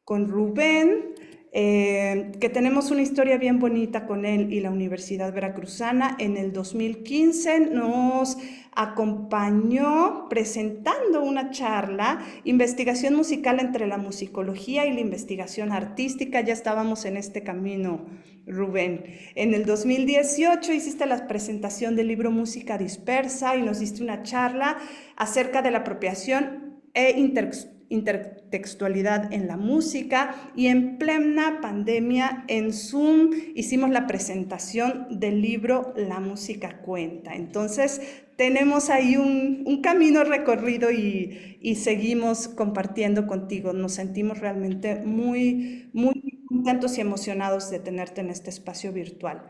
con Rubén, que tenemos una historia bien bonita con él y la Universidad Veracruzana. En el 2015 nos acompañó presentando una charla, investigación musical entre la musicología y la investigación artística. Ya estábamos en este camino, Rubén. En el 2018 hiciste la presentación del libro Música Dispersa y nos diste una charla acerca de la apropiación e intertextualidad en la música, y en plena pandemia en Zoom hicimos la presentación del libro La música cuenta. Entonces tenemos ahí un camino recorrido y seguimos compartiendo contigo. Nos sentimos realmente muy contentos y emocionados de tenerte en este espacio virtual.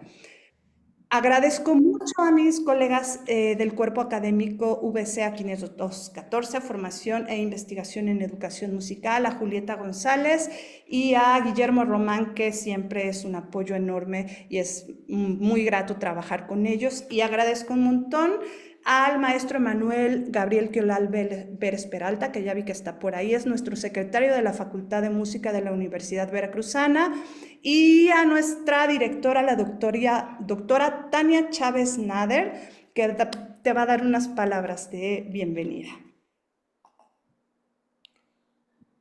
Agradezco mucho a mis colegas del cuerpo académico VCA 514, Formación e Investigación en Educación Musical, a Julieta González y a Guillermo Román, que siempre es un apoyo enorme y es muy grato trabajar con ellos. Y agradezco un montón al maestro Emanuel Gabriel Quiolal Pérez Peralta, que ya vi que está por ahí, es nuestro secretario de la Facultad de Música de la Universidad Veracruzana, y a nuestra directora, la doctora Tania Chávez Nader, que te va a dar unas palabras de bienvenida.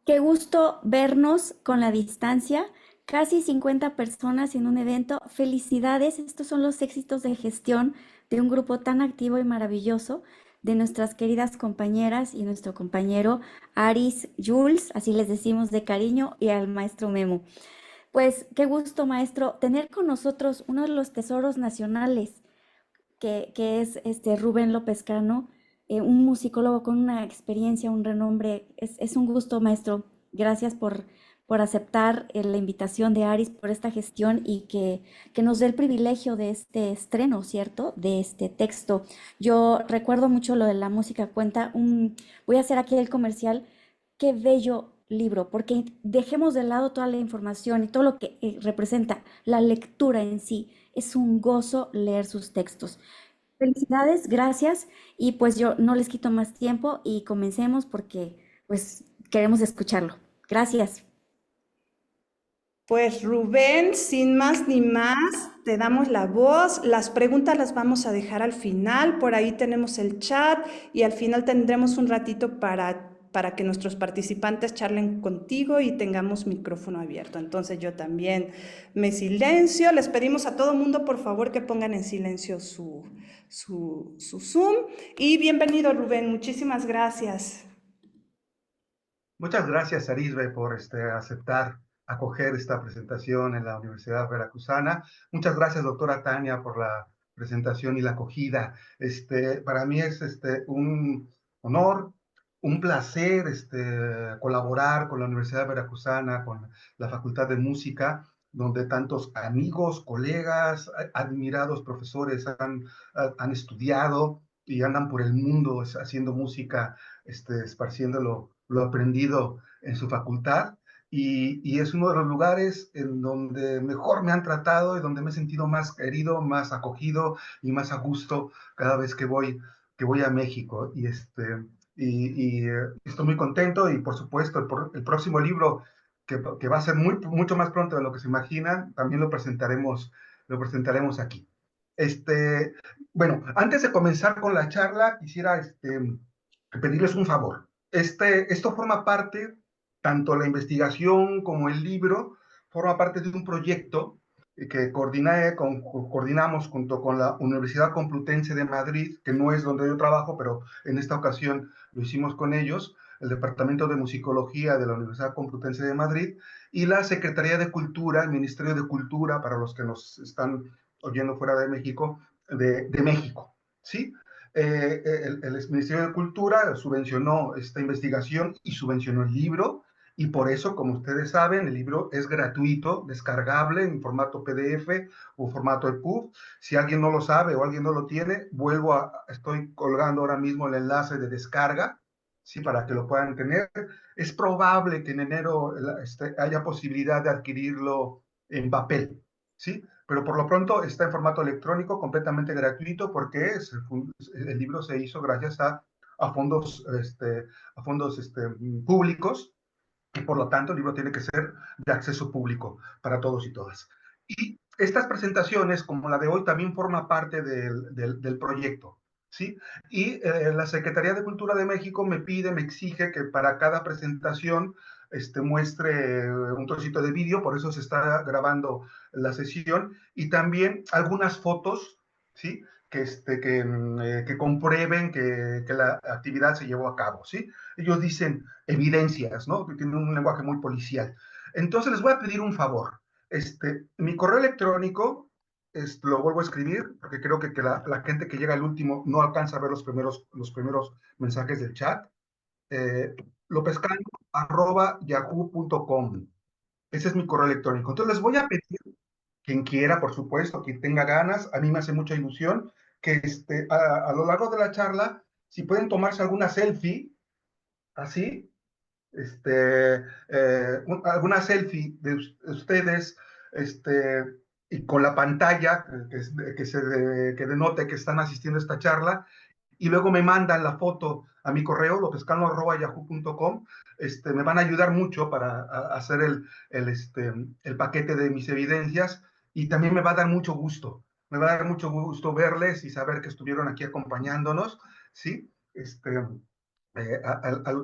Qué gusto vernos con la distancia. Casi 50 personas en un evento. Felicidades, estos son los éxitos de gestión de un grupo tan activo y maravilloso de nuestras queridas compañeras y nuestro compañero Aris Jules, así les decimos de cariño, y al maestro Memo. Pues qué gusto, maestro, tener con nosotros uno de los tesoros nacionales que es este Rubén López Cano, un musicólogo con una experiencia, un renombre. Es un gusto, maestro. Gracias por aceptar la invitación de Aris, por esta gestión y que nos dé el privilegio de este estreno, ¿cierto? De este texto. Yo recuerdo mucho lo de la música cuenta. Voy a hacer aquí el comercial. Qué bello libro, porque dejemos de lado toda la información y todo lo que representa la lectura en sí. Es un gozo leer sus textos. Felicidades, gracias. Y pues yo no les quito más tiempo y comencemos porque pues queremos escucharlo. Gracias. Pues Rubén, sin más ni más, te damos la voz. Las preguntas las vamos a dejar al final. Por ahí tenemos el chat y al final tendremos un ratito para que nuestros participantes charlen contigo y tengamos micrófono abierto. Entonces yo también me silencio. Les pedimos a todo mundo, por favor, que pongan en silencio su Zoom. Y bienvenido, Rubén. Muchísimas gracias. Muchas gracias, Arisbe, por aceptar acoger esta presentación en la Universidad Veracruzana. Muchas gracias, doctora Tania, por la presentación y la acogida. Para mí es un honor, un placer colaborar con la Universidad Veracruzana, con la Facultad de Música, donde tantos amigos, colegas, admirados profesores han estudiado y andan por el mundo haciendo música, esparciendo lo aprendido en su facultad, y es uno de los lugares en donde mejor me han tratado y donde me he sentido más querido, más acogido y más a gusto cada vez que voy a México. Estoy muy contento, y por supuesto el próximo libro, que va a ser mucho más pronto de lo que se imaginan, también lo presentaremos aquí. Bueno, antes de comenzar con la charla, quisiera pedirles un favor. Esto forma parte, tanto la investigación como el libro, forma parte de un proyecto que coordinamos junto con la Universidad Complutense de Madrid, que no es donde yo trabajo, pero en esta ocasión lo hicimos con ellos, el Departamento de Musicología de la Universidad Complutense de Madrid, y la Secretaría de Cultura, el Ministerio de Cultura, para los que nos están oyendo fuera de México, de México, ¿sí? El Ministerio de Cultura subvencionó esta investigación y subvencionó el libro, y por eso, como ustedes saben, el libro es gratuito, descargable en formato PDF o formato EPUB. Si alguien no lo sabe o alguien no lo tiene, estoy colgando ahora mismo el enlace de descarga, ¿sí? Para que lo puedan tener. Es probable que en enero haya posibilidad de adquirirlo en papel, ¿sí? Pero por lo pronto está en formato electrónico, completamente gratuito, porque el libro se hizo gracias a fondos públicos, y por lo tanto el libro tiene que ser de acceso público para todos y todas. Y estas presentaciones, como la de hoy, también forma parte del proyecto, ¿sí? Y la Secretaría de Cultura de México me pide, me exige que para cada presentación muestre un trocito de vídeo, por eso se está grabando la sesión, y también algunas fotos, ¿sí? Que comprueben que la actividad se llevó a cabo, ¿sí? Ellos dicen evidencias, ¿no? Que tienen un lenguaje muy policial. Entonces les voy a pedir un favor. Mi correo electrónico, lo vuelvo a escribir, porque creo que la gente que llega al último no alcanza a ver los primeros mensajes del chat. Eh, lopezcano@yahoo.com. Ese es mi correo electrónico. Entonces les voy a pedir, quien quiera, por supuesto, quien tenga ganas, a mí me hace mucha ilusión, que a lo largo de la charla, si pueden tomarse alguna selfie, así, alguna selfie de ustedes, y con la pantalla que denote que están asistiendo a esta charla, y luego me mandan la foto a mi correo, lopezcano@yahoo.com. Me van a ayudar mucho para hacer el paquete de mis evidencias, y también me va a dar mucho gusto. Me va a dar mucho gusto verles y saber que estuvieron aquí acompañándonos, ¿sí?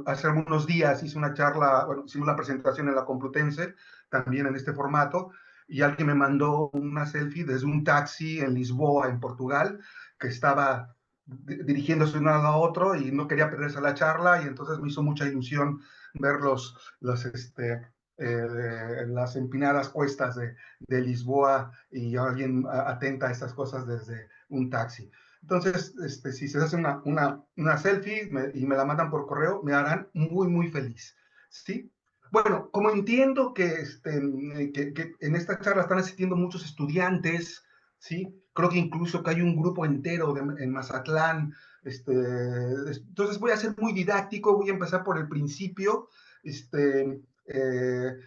Hace algunos días hice una charla, bueno, hicimos una presentación en la Complutense, también en este formato, y alguien me mandó una selfie desde un taxi en Lisboa, en Portugal, que estaba dirigiéndose de un lado a otro y no quería perderse la charla, y entonces me hizo mucha ilusión ver las empinadas cuestas de Lisboa, y alguien atenta a estas cosas desde un taxi. Entonces, si se hace una selfie y me la mandan por correo, me harán muy, muy feliz, ¿sí? Bueno, como entiendo que en esta charla están asistiendo muchos estudiantes, ¿sí? Creo que incluso que hay un grupo entero en Mazatlán. Entonces voy a ser muy didáctico, voy a empezar por el principio,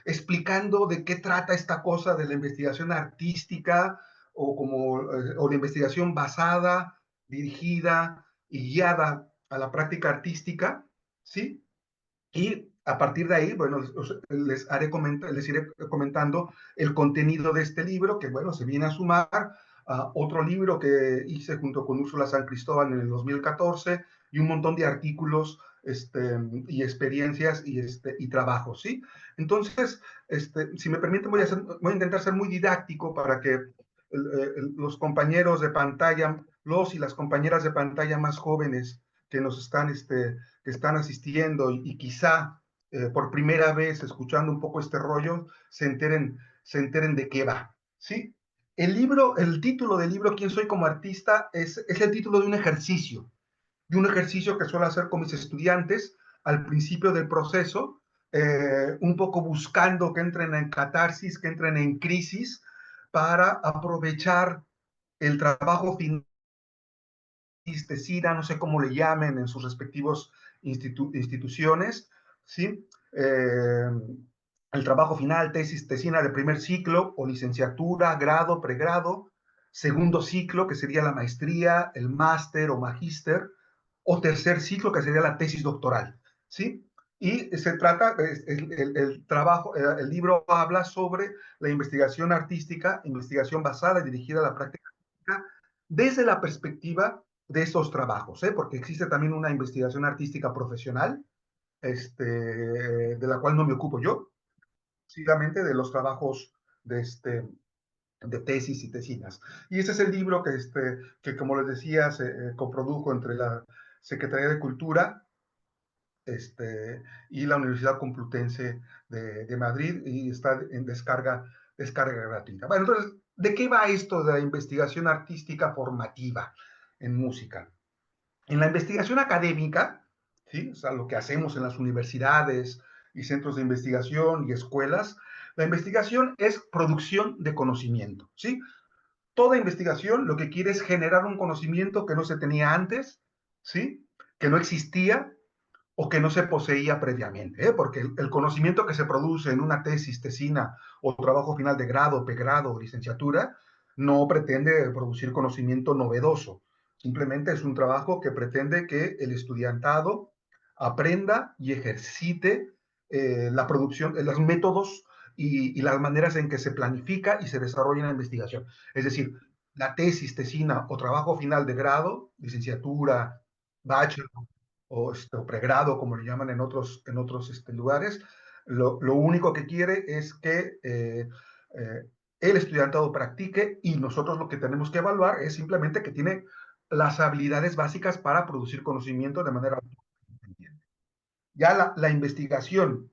explicando de qué trata esta cosa de la investigación artística, o la investigación basada, dirigida y guiada a la práctica artística, ¿sí? Y a partir de ahí, bueno, les iré comentando el contenido de este libro, que, bueno, se viene a sumar a otro libro que hice junto con Úrsula San Cristóbal en el 2014, y un montón de artículos y experiencias y trabajos, ¿sí? Entonces, si me permiten, voy a intentar ser muy didáctico para que los compañeros de pantalla, los y las compañeras de pantalla más jóvenes que nos que están asistiendo, y quizá por primera vez escuchando un poco este rollo, se enteren de qué va, ¿sí? El título del libro, ¿Quién soy como artista?, es el título de un ejercicio que suelo hacer con mis estudiantes al principio del proceso, un poco buscando que entren en catarsis, que entren en crisis, para aprovechar el trabajo final, tesina, no sé cómo le llamen en sus respectivos instituciones, ¿sí? El trabajo final, tesis, tesina de primer ciclo o licenciatura, grado, pregrado, segundo ciclo, que sería la maestría, el máster o magíster, o tercer ciclo, que sería la tesis doctoral, ¿sí? Y se trata, el libro habla sobre la investigación artística, investigación basada y dirigida a la práctica artística, desde la perspectiva de estos trabajos, porque existe también una investigación artística profesional, de la cual no me ocupo yo, precisamente de los trabajos de, de tesis y tesinas. Y ese es el libro que como les decía, se coprodujo entre la Secretaría de Cultura y la Universidad Complutense de Madrid, y está en descarga gratuita. Bueno, entonces, ¿de qué va esto de la investigación artística formativa en música? En la investigación académica, ¿sí? O sea, lo que hacemos en las universidades y centros de investigación y escuelas, la investigación es producción de conocimiento, ¿sí? Toda investigación lo que quiere es generar un conocimiento que no se tenía antes, ¿sí? Que no existía o que no se poseía previamente, porque el conocimiento que se produce en una tesis, tesina o trabajo final de grado, pregrado o licenciatura no pretende producir conocimiento novedoso. Simplemente es un trabajo que pretende que el estudiantado aprenda y ejercite la producción, los métodos y las maneras en que se planifica y se desarrolla la investigación. Es decir, la tesis, tesina o trabajo final de grado, licenciatura, bachelor o pregrado, como le llaman en otros lugares, lo único que quiere es que el estudiantado practique, y nosotros lo que tenemos que evaluar es simplemente que tiene las habilidades básicas para producir conocimiento de manera independiente. Ya la investigación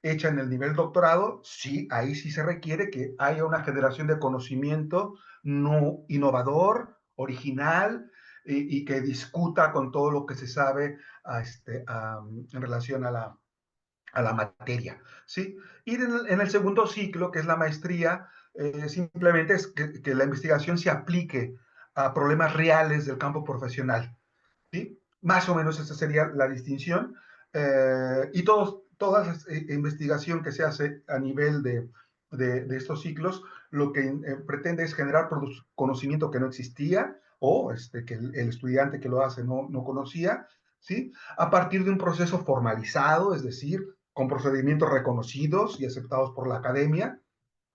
hecha en el nivel doctorado, sí, ahí sí se requiere que haya una generación de conocimiento no innovador, original, y que discuta con todo lo que se sabe en relación a la materia, ¿sí? Y en el segundo ciclo, que es la maestría, simplemente es que la investigación se aplique a problemas reales del campo profesional, ¿sí? Más o menos esa sería la distinción. Y toda la investigación que se hace a nivel de estos ciclos, lo que pretende es generar conocimiento que no existía, o que el estudiante que lo hace no conocía, ¿sí? A partir de un proceso formalizado, es decir, con procedimientos reconocidos y aceptados por la academia,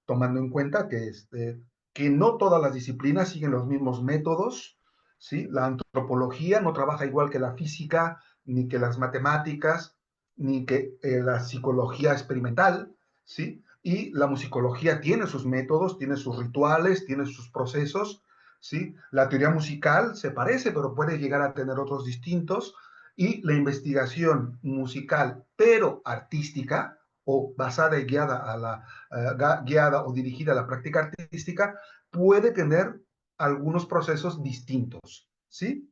tomando en cuenta que no todas las disciplinas siguen los mismos métodos, ¿sí? La antropología no trabaja igual que la física, ni que las matemáticas, ni que la psicología experimental, ¿sí? Y la musicología tiene sus métodos, tiene sus rituales, tiene sus procesos, ¿sí? La teoría musical se parece, pero puede llegar a tener otros distintos, y la investigación musical, pero artística, o basada y guiada o dirigida a la práctica artística, puede tener algunos procesos distintos, ¿sí?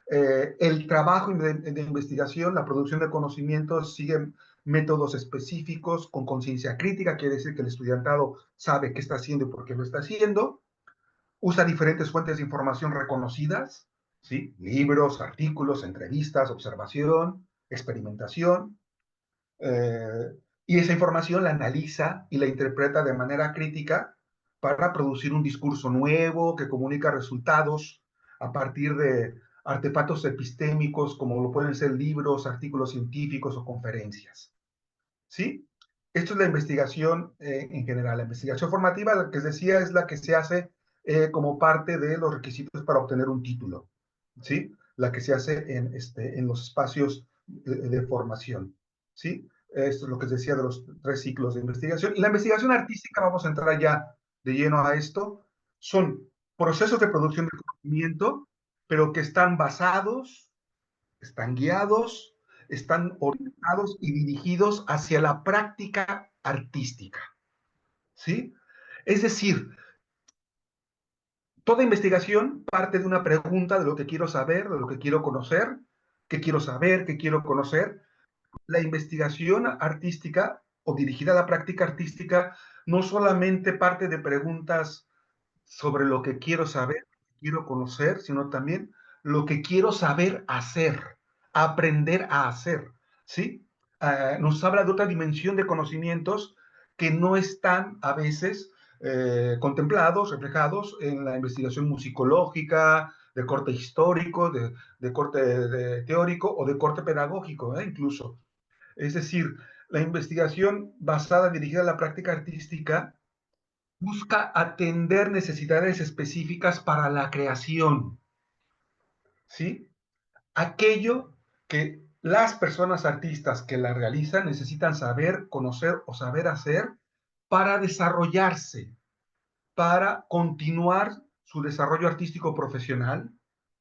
El trabajo de investigación, la producción de conocimientos, sigue métodos específicos con conciencia crítica, quiere decir que el estudiantado sabe qué está haciendo y por qué lo está haciendo, usa diferentes fuentes de información reconocidas, ¿sí? Libros, artículos, entrevistas, observación, experimentación, eh, y esa información la analiza y la interpreta de manera crítica para producir un discurso nuevo que comunica resultados a partir de artefactos epistémicos, como lo pueden ser libros, artículos científicos o conferencias, ¿sí? Esto es la investigación en general. La investigación formativa, la que les decía, es la que se hace como parte de los requisitos para obtener un título, ¿sí? La que se hace en los espacios de formación, ¿sí? Esto es lo que les decía de los 3 ciclos de investigación. Y la investigación artística, vamos a entrar ya de lleno a esto, son procesos de producción de conocimiento, pero que están basados, están guiados, están orientados y dirigidos hacia la práctica artística, ¿sí? Es decir, toda investigación parte de una pregunta de lo que quiero saber, de lo que quiero conocer, qué quiero saber, qué quiero conocer. La investigación artística o dirigida a la práctica artística no solamente parte de preguntas sobre lo que quiero saber, quiero conocer, sino también lo que quiero saber hacer, aprender a hacer, ¿sí? Nos habla de otra dimensión de conocimientos que no están a veces contemplados, reflejados en la investigación musicológica, de corte histórico, de corte teórico o de corte pedagógico, incluso. Es decir, la investigación basada, dirigida a la práctica artística, busca atender necesidades específicas para la creación, ¿sí? Aquello que las personas artistas que la realizan necesitan saber, conocer o saber hacer para desarrollarse, para continuar su desarrollo artístico profesional,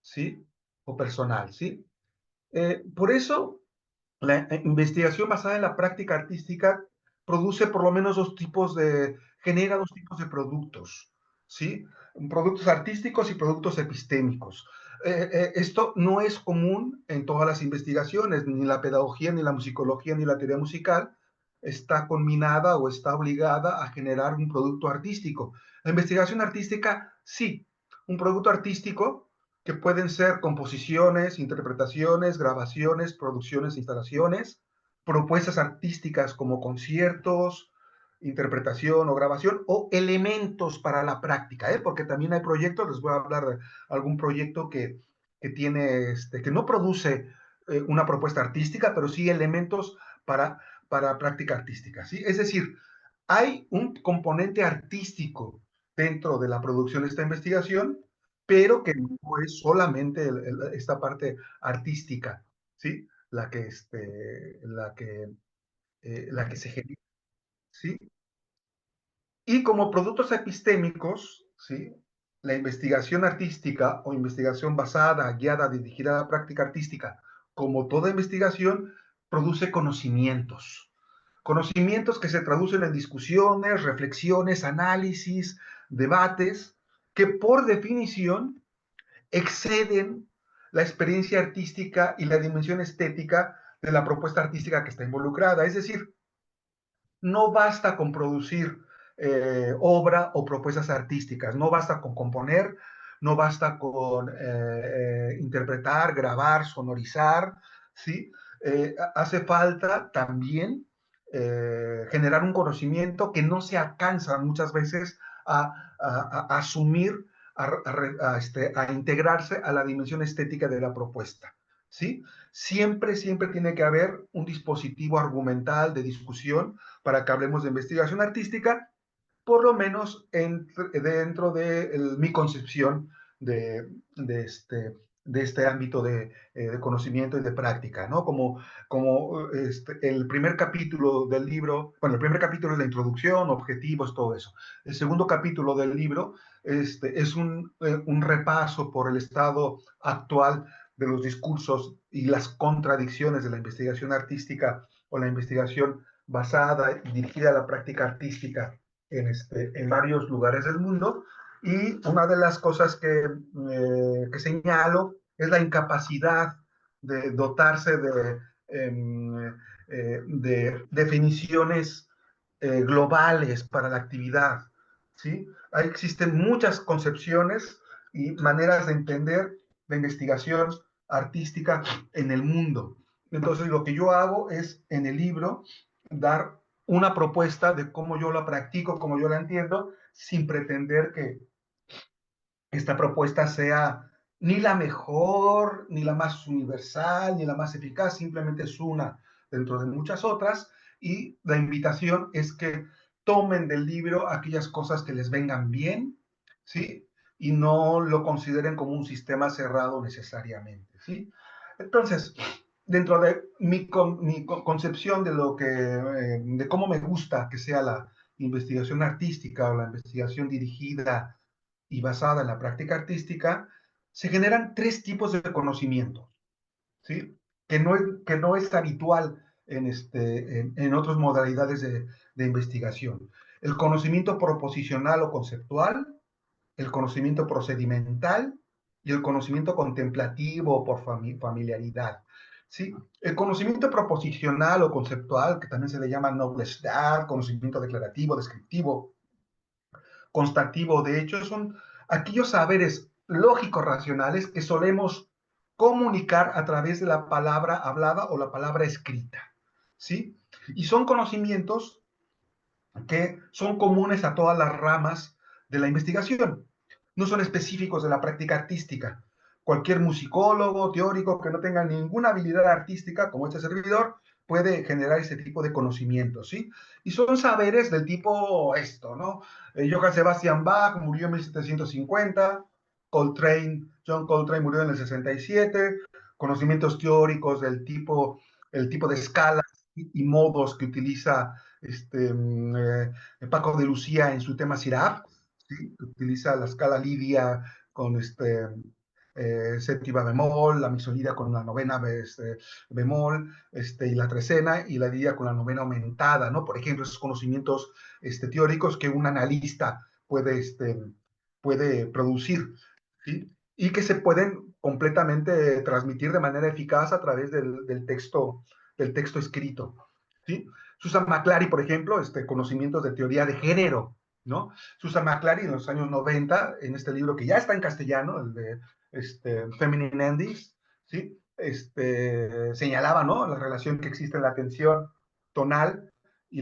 ¿sí? O personal, ¿sí? Por eso, la investigación basada en la práctica artística produce por lo menos genera dos tipos de productos, ¿sí? Productos artísticos y productos epistémicos. Esto no es común en todas las investigaciones, ni la pedagogía, ni la musicología, ni la teoría musical está conminada o está obligada a generar un producto artístico. La investigación artística, sí, un producto artístico que pueden ser composiciones, interpretaciones, grabaciones, producciones, instalaciones, propuestas artísticas como conciertos, interpretación o grabación, o elementos para la práctica, porque también hay proyectos, les voy a hablar de algún proyecto que no produce una propuesta artística, pero sí elementos para práctica artística, ¿sí? Es decir, hay un componente artístico dentro de la producción de esta investigación, pero que no es solamente esta parte artística, ¿sí? La que se genera, ¿sí? Y como productos epistémicos, ¿sí? La investigación artística o investigación basada, guiada, dirigida a la práctica artística, como toda investigación, produce conocimientos. Conocimientos que se traducen en discusiones, reflexiones, análisis, debates, que por definición exceden la experiencia artística y la dimensión estética de la propuesta artística que está involucrada. Es decir, no basta con producir obra o propuestas artísticas, no basta con componer, no basta con interpretar, grabar, sonorizar, ¿sí? Hace falta también generar un conocimiento que no se alcanza muchas veces a asumir, a integrarse a la dimensión estética de la propuesta, ¿sí? Siempre, siempre tiene que haber un dispositivo argumental de discusión para que hablemos de investigación artística, por lo menos dentro de mi concepción de este ámbito de conocimiento y de práctica, ¿no? Como el primer capítulo del libro, bueno, el primer capítulo es la introducción, objetivos, todo eso. El segundo capítulo del libro es un repaso por el estado actual de los discursos y las contradicciones de la investigación artística o la investigación basada y dirigida a la práctica artística en varios lugares del mundo. Y una de las cosas que señalo es la incapacidad de dotarse de definiciones globales para la actividad, ¿sí? Ahí existen muchas concepciones y maneras de entender la investigación artística en el mundo. Entonces, lo que yo hago es, en el libro, dar una propuesta de cómo yo la practico, cómo yo la entiendo, sin pretender que esta propuesta sea ni la mejor, ni la más universal, ni la más eficaz, simplemente es una dentro de muchas otras, y la invitación es que tomen del libro aquellas cosas que les vengan bien, ¿sí? Y no lo consideren como un sistema cerrado necesariamente, ¿sí? Entonces, dentro de mi concepción de de cómo me gusta que sea la investigación artística o la investigación dirigida y basada en la práctica artística, se generan tres tipos de conocimiento, ¿sí? Que no es habitual en otras modalidades de investigación. El conocimiento proposicional o conceptual, el conocimiento procedimental y el conocimiento contemplativo por familiaridad. ¿Sí? El conocimiento proposicional o conceptual, que también se le llama knowledge data, conocimiento declarativo, descriptivo, constativo, de hecho, son aquellos saberes lógicos racionales que solemos comunicar a través de la palabra hablada o la palabra escrita, ¿sí? Y son conocimientos que son comunes a todas las ramas de la investigación, no son específicos de la práctica artística. Cualquier musicólogo, teórico que no tenga ninguna habilidad artística, como este servidor, puede generar ese tipo de conocimientos, ¿sí? Y son saberes del tipo esto, ¿no? Johann Sebastian Bach murió en 1750, John Coltrane murió en el 67, conocimientos teóricos el tipo de escalas y modos que utiliza Paco de Lucía en su tema Siraf, ¿sí? Utiliza la escala lidia con séptima bemol, la misonida con la novena bemol, y la trecena, y la lidia con la novena aumentada, ¿no? Por ejemplo, esos conocimientos teóricos que un analista puede producir, ¿sí? Y que se pueden completamente transmitir de manera eficaz a través del texto escrito, ¿sí? Susan McClary, por ejemplo, conocimientos de teoría de género, ¿no? Susan McClary en los años 90, en este libro que ya está en castellano, el de Feminine Endings, ¿sí? Señalaba, ¿no? La relación que existe en la atención tonal y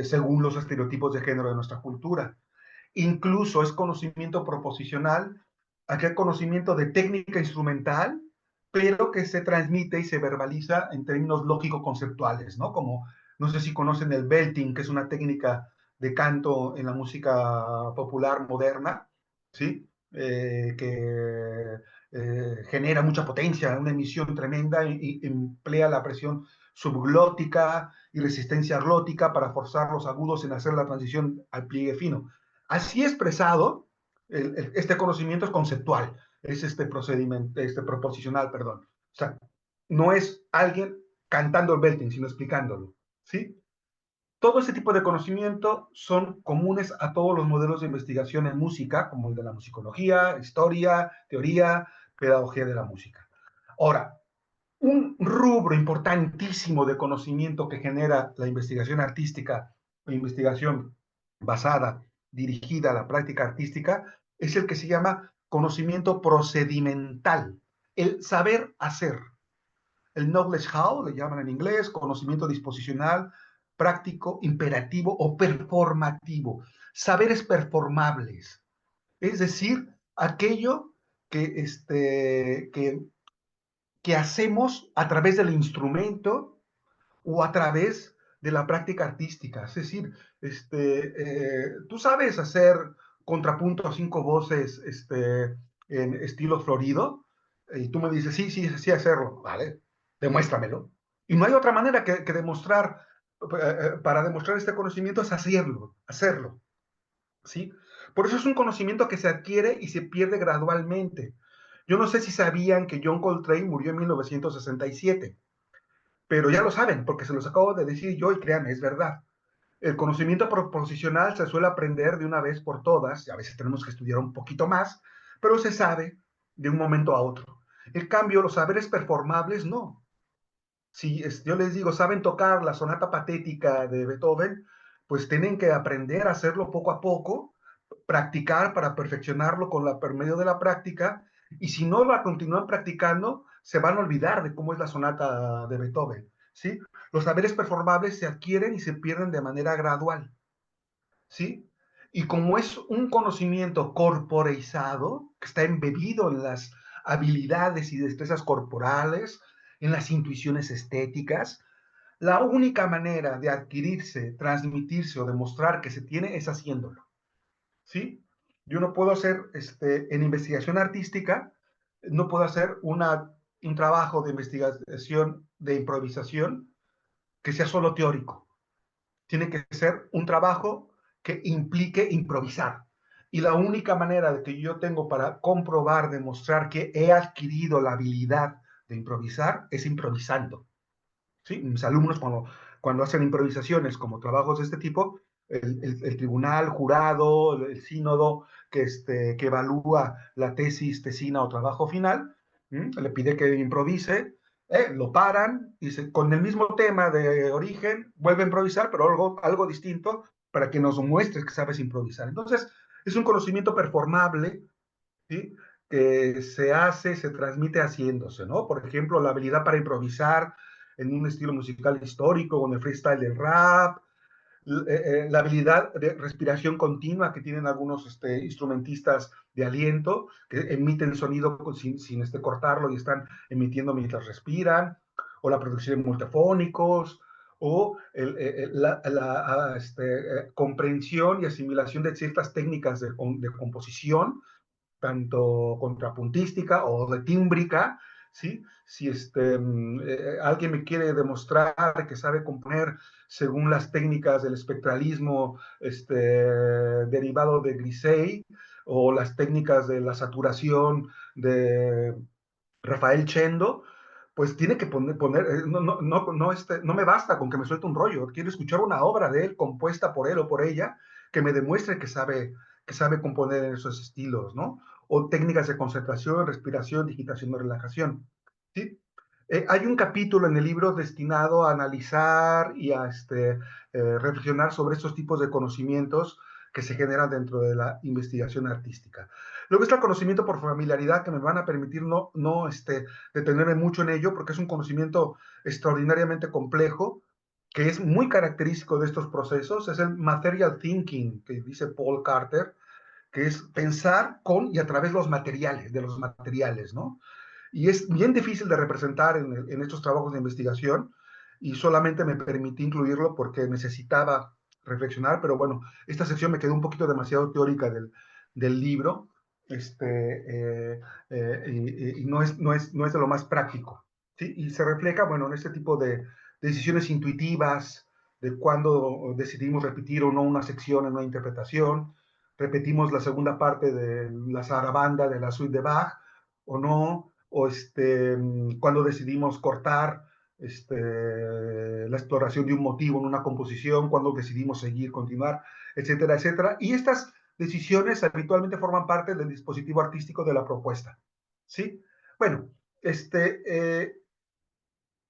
según los estereotipos de género de nuestra cultura. Incluso es conocimiento proposicional, aquel conocimiento de técnica instrumental, pero que se transmite y se verbaliza en términos lógico-conceptuales, ¿no? Como, no sé si conocen el belting, que es una técnica de canto en la música popular moderna, ¿sí? Que genera mucha potencia, una emisión tremenda y emplea la presión subglótica y resistencia glótica para forzar los agudos en hacer la transición al pliegue fino. Así expresado, este conocimiento es conceptual, es este procedimiento, este proposicional, perdón. O sea, no es alguien cantando el belting, sino explicándolo, ¿sí? Todo ese tipo de conocimiento son comunes a todos los modelos de investigación en música, como el de la musicología, historia, teoría, pedagogía de la música. Ahora, un rubro importantísimo de conocimiento que genera la investigación artística o investigación basada, dirigida a la práctica artística, es el que se llama conocimiento procedimental, el saber hacer. El knowledge how, le llaman en inglés, conocimiento disposicional, práctico, imperativo o performativo. Saberes performables, es decir, aquello que hacemos a través del instrumento o a través de la práctica artística. Es decir, tú sabes hacer contrapunto a 5 voces en estilo florido, y tú me dices, sí, sí, sí hacerlo, vale, demuéstramelo. Y no hay otra manera que demostrar, para demostrar este conocimiento es hacerlo, ¿sí? Por eso es un conocimiento que se adquiere y se pierde gradualmente. Yo no sé si sabían que John Coltrane murió en 1967, pero ya lo saben, porque se los acabo de decir yo y créanme, es verdad. El conocimiento proposicional se suele aprender de una vez por todas, y a veces tenemos que estudiar un poquito más, pero se sabe de un momento a otro. En cambio, los saberes performables no. Si yo les digo, saben tocar la sonata patética de Beethoven, pues tienen que aprender a hacerlo poco a poco, practicar para perfeccionarlo por medio de la práctica, y si no la continúan practicando, se van a olvidar de cómo es la sonata de Beethoven, ¿sí? Los saberes performables se adquieren y se pierden de manera gradual, ¿sí? Y como es un conocimiento corporeizado, que está embebido en las habilidades y destrezas corporales, en las intuiciones estéticas, la única manera de adquirirse, transmitirse o demostrar que se tiene es haciéndolo, ¿sí? Yo no puedo hacer, en investigación artística, no puedo hacer un trabajo de investigación, de improvisación, que sea solo teórico. Tiene que ser un trabajo que implique improvisar. Y la única manera de que yo tengo para comprobar, demostrar que he adquirido la habilidad de improvisar es improvisando. ¿Sí? Mis alumnos cuando hacen improvisaciones como trabajos de este tipo, el tribunal, jurado, el sínodo que evalúa la tesis, tesina o trabajo final, le pide que improvise, lo paran y con el mismo tema de origen vuelve a improvisar, pero algo distinto para que nos muestres que sabes improvisar. Entonces, es un conocimiento performable, ¿sí? Que se transmite haciéndose, ¿no? Por ejemplo, la habilidad para improvisar en un estilo musical histórico, con el freestyle del rap, la habilidad de respiración continua que tienen algunos instrumentistas de aliento, que emiten sonido sin cortarlo y están emitiendo mientras respiran, o la producción de multifónicos, o comprensión y asimilación de ciertas técnicas de composición, tanto contrapuntística o de tímbrica, ¿sí? Si alguien me quiere demostrar que sabe componer según las técnicas del espectralismo derivado de Grisey o las técnicas de la saturación de Rafael Chendo, pues tiene que no me basta con que me suelte un rollo, quiero escuchar una obra de él compuesta por él o por ella que me demuestre que sabe componer en esos estilos, ¿no? O técnicas de concentración, respiración, digitación o relajación, ¿sí? Hay un capítulo en el libro destinado a analizar y a reflexionar sobre estos tipos de conocimientos que se generan dentro de la investigación artística. Luego está el conocimiento por familiaridad, que me van a permitir no detenerme mucho en ello, porque es un conocimiento extraordinariamente complejo, que es muy característico de estos procesos. Es el material thinking, que dice Paul Carter, que es pensar con y a través de los materiales, ¿no? y es bien difícil de representar en estos trabajos de investigación, y solamente me permití incluirlo porque necesitaba reflexionar, pero bueno, esta sección me quedó un poquito demasiado teórica del libro, y no es de lo más práctico, ¿sí? Y se refleja, bueno, en este tipo de decisiones intuitivas, de cuándo decidimos repetir o no una sección en una interpretación, repetimos la segunda parte de la zarabanda de la suite de Bach o no, o cuando decidimos cortar la exploración de un motivo en una composición, cuando decidimos seguir, continuar, etcétera, etcétera. Y estas decisiones habitualmente forman parte del dispositivo artístico de la propuesta, ¿sí? Bueno,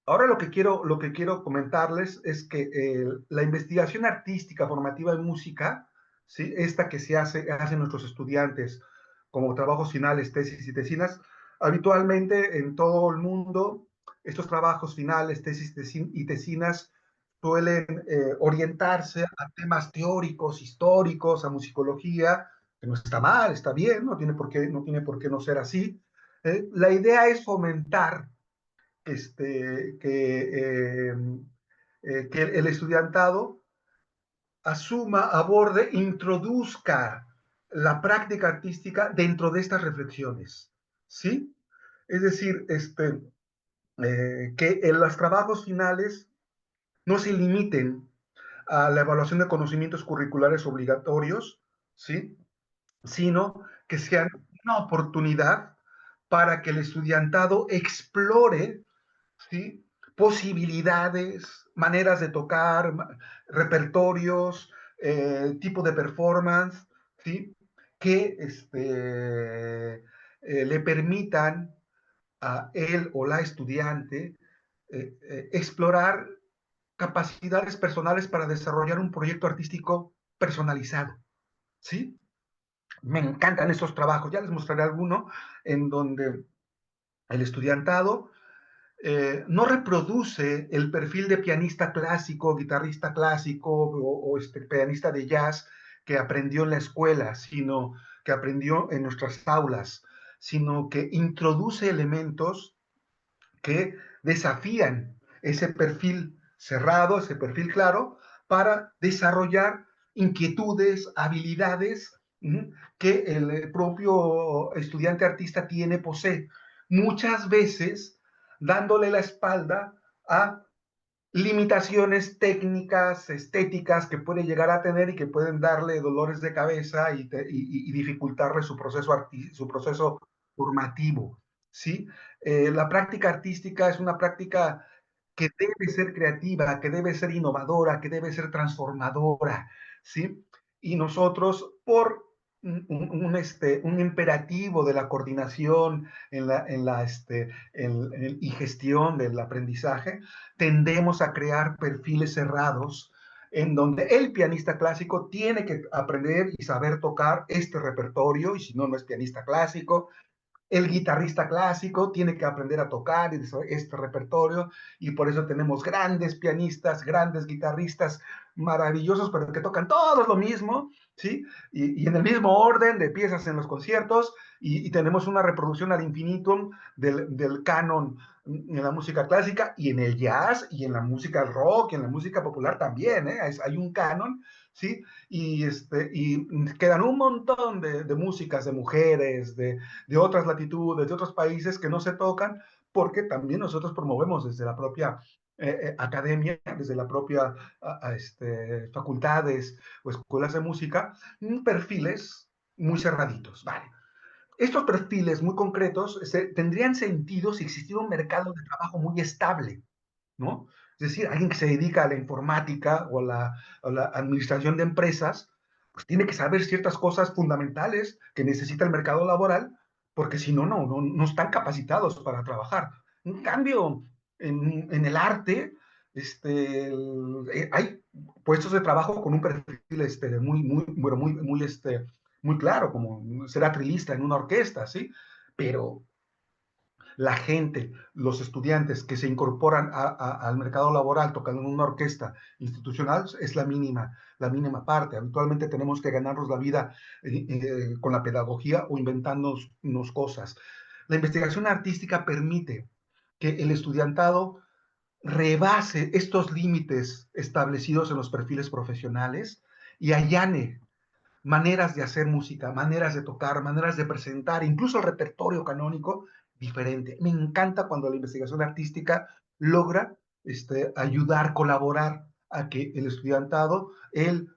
ahora lo que quiero comentarles es que la investigación artística formativa en música, ¿sí? Esta que hacen nuestros estudiantes como trabajos finales, tesis y tesinas, habitualmente en todo el mundo, estos trabajos finales, tesis y tesinas suelen orientarse a temas teóricos, históricos, a musicología, que no está mal, está bien, no tiene por qué no ser así. La idea es fomentar este, que, eh, que el estudiantado asuma, aborde, introduzca la práctica artística dentro de estas reflexiones, ¿sí? Es decir, que en los trabajos finales no se limiten a la evaluación de conocimientos curriculares obligatorios, ¿sí? Sino que sean una oportunidad para que el estudiantado explore, ¿sí? Posibilidades, maneras de tocar, repertorios, tipo de performance, ¿sí? Que le permitan a él o la estudiante explorar capacidades personales para desarrollar un proyecto artístico personalizado, ¿sí? Me encantan estos trabajos, ya les mostraré alguno en donde el estudiantado no reproduce el perfil de pianista clásico, guitarrista clásico o pianista de jazz que aprendió en la escuela, sino que aprendió en nuestras aulas, sino que introduce elementos que desafían ese perfil cerrado, ese perfil claro, para desarrollar inquietudes, habilidades que el propio estudiante artista posee. Muchas veces dándole la espalda a limitaciones técnicas, estéticas que puede llegar a tener y que pueden darle dolores de cabeza y dificultarle su proceso formativo, ¿sí? La práctica artística es una práctica que debe ser creativa, que debe ser innovadora, que debe ser transformadora, ¿sí? Y nosotros, por un imperativo de la coordinación y gestión del aprendizaje, tendemos a crear perfiles cerrados en donde el pianista clásico tiene que aprender y saber tocar este repertorio, y si no, no es pianista clásico. El guitarrista clásico tiene que aprender a tocar este repertorio, y por eso tenemos grandes pianistas, grandes guitarristas maravillosos, pero que tocan todos lo mismo, ¿sí? Y en el mismo orden de piezas en los conciertos, y tenemos una reproducción ad infinitum del canon en la música clásica, y en el jazz, y en la música rock, y en la música popular también, ¿eh? Hay un canon, ¿sí? Y quedan un montón de músicas de mujeres, de otras latitudes, de otros países que no se tocan, porque también nosotros promovemos desde la propia academia, desde la propia facultades o escuelas de música, perfiles muy cerraditos, ¿vale? Estos perfiles muy concretos tendrían sentido si existiera un mercado de trabajo muy estable, ¿no? Es decir, alguien que se dedica a la informática o a la administración de empresas, pues tiene que saber ciertas cosas fundamentales que necesita el mercado laboral, porque si no, no están capacitados para trabajar. En cambio, en el arte, hay puestos de trabajo con un perfil muy claro, como ser atrilista en una orquesta, ¿sí? Pero la gente, los estudiantes que se incorporan al mercado laboral tocando en una orquesta institucional es la mínima parte. Habitualmente tenemos que ganarnos la vida con la pedagogía o inventándonos cosas. La investigación artística permite que el estudiantado rebase estos límites establecidos en los perfiles profesionales y allane maneras de hacer música, maneras de tocar, maneras de presentar, incluso el repertorio canónico diferente. Me encanta cuando la investigación artística logra ayudar, colaborar a que el estudiantado, él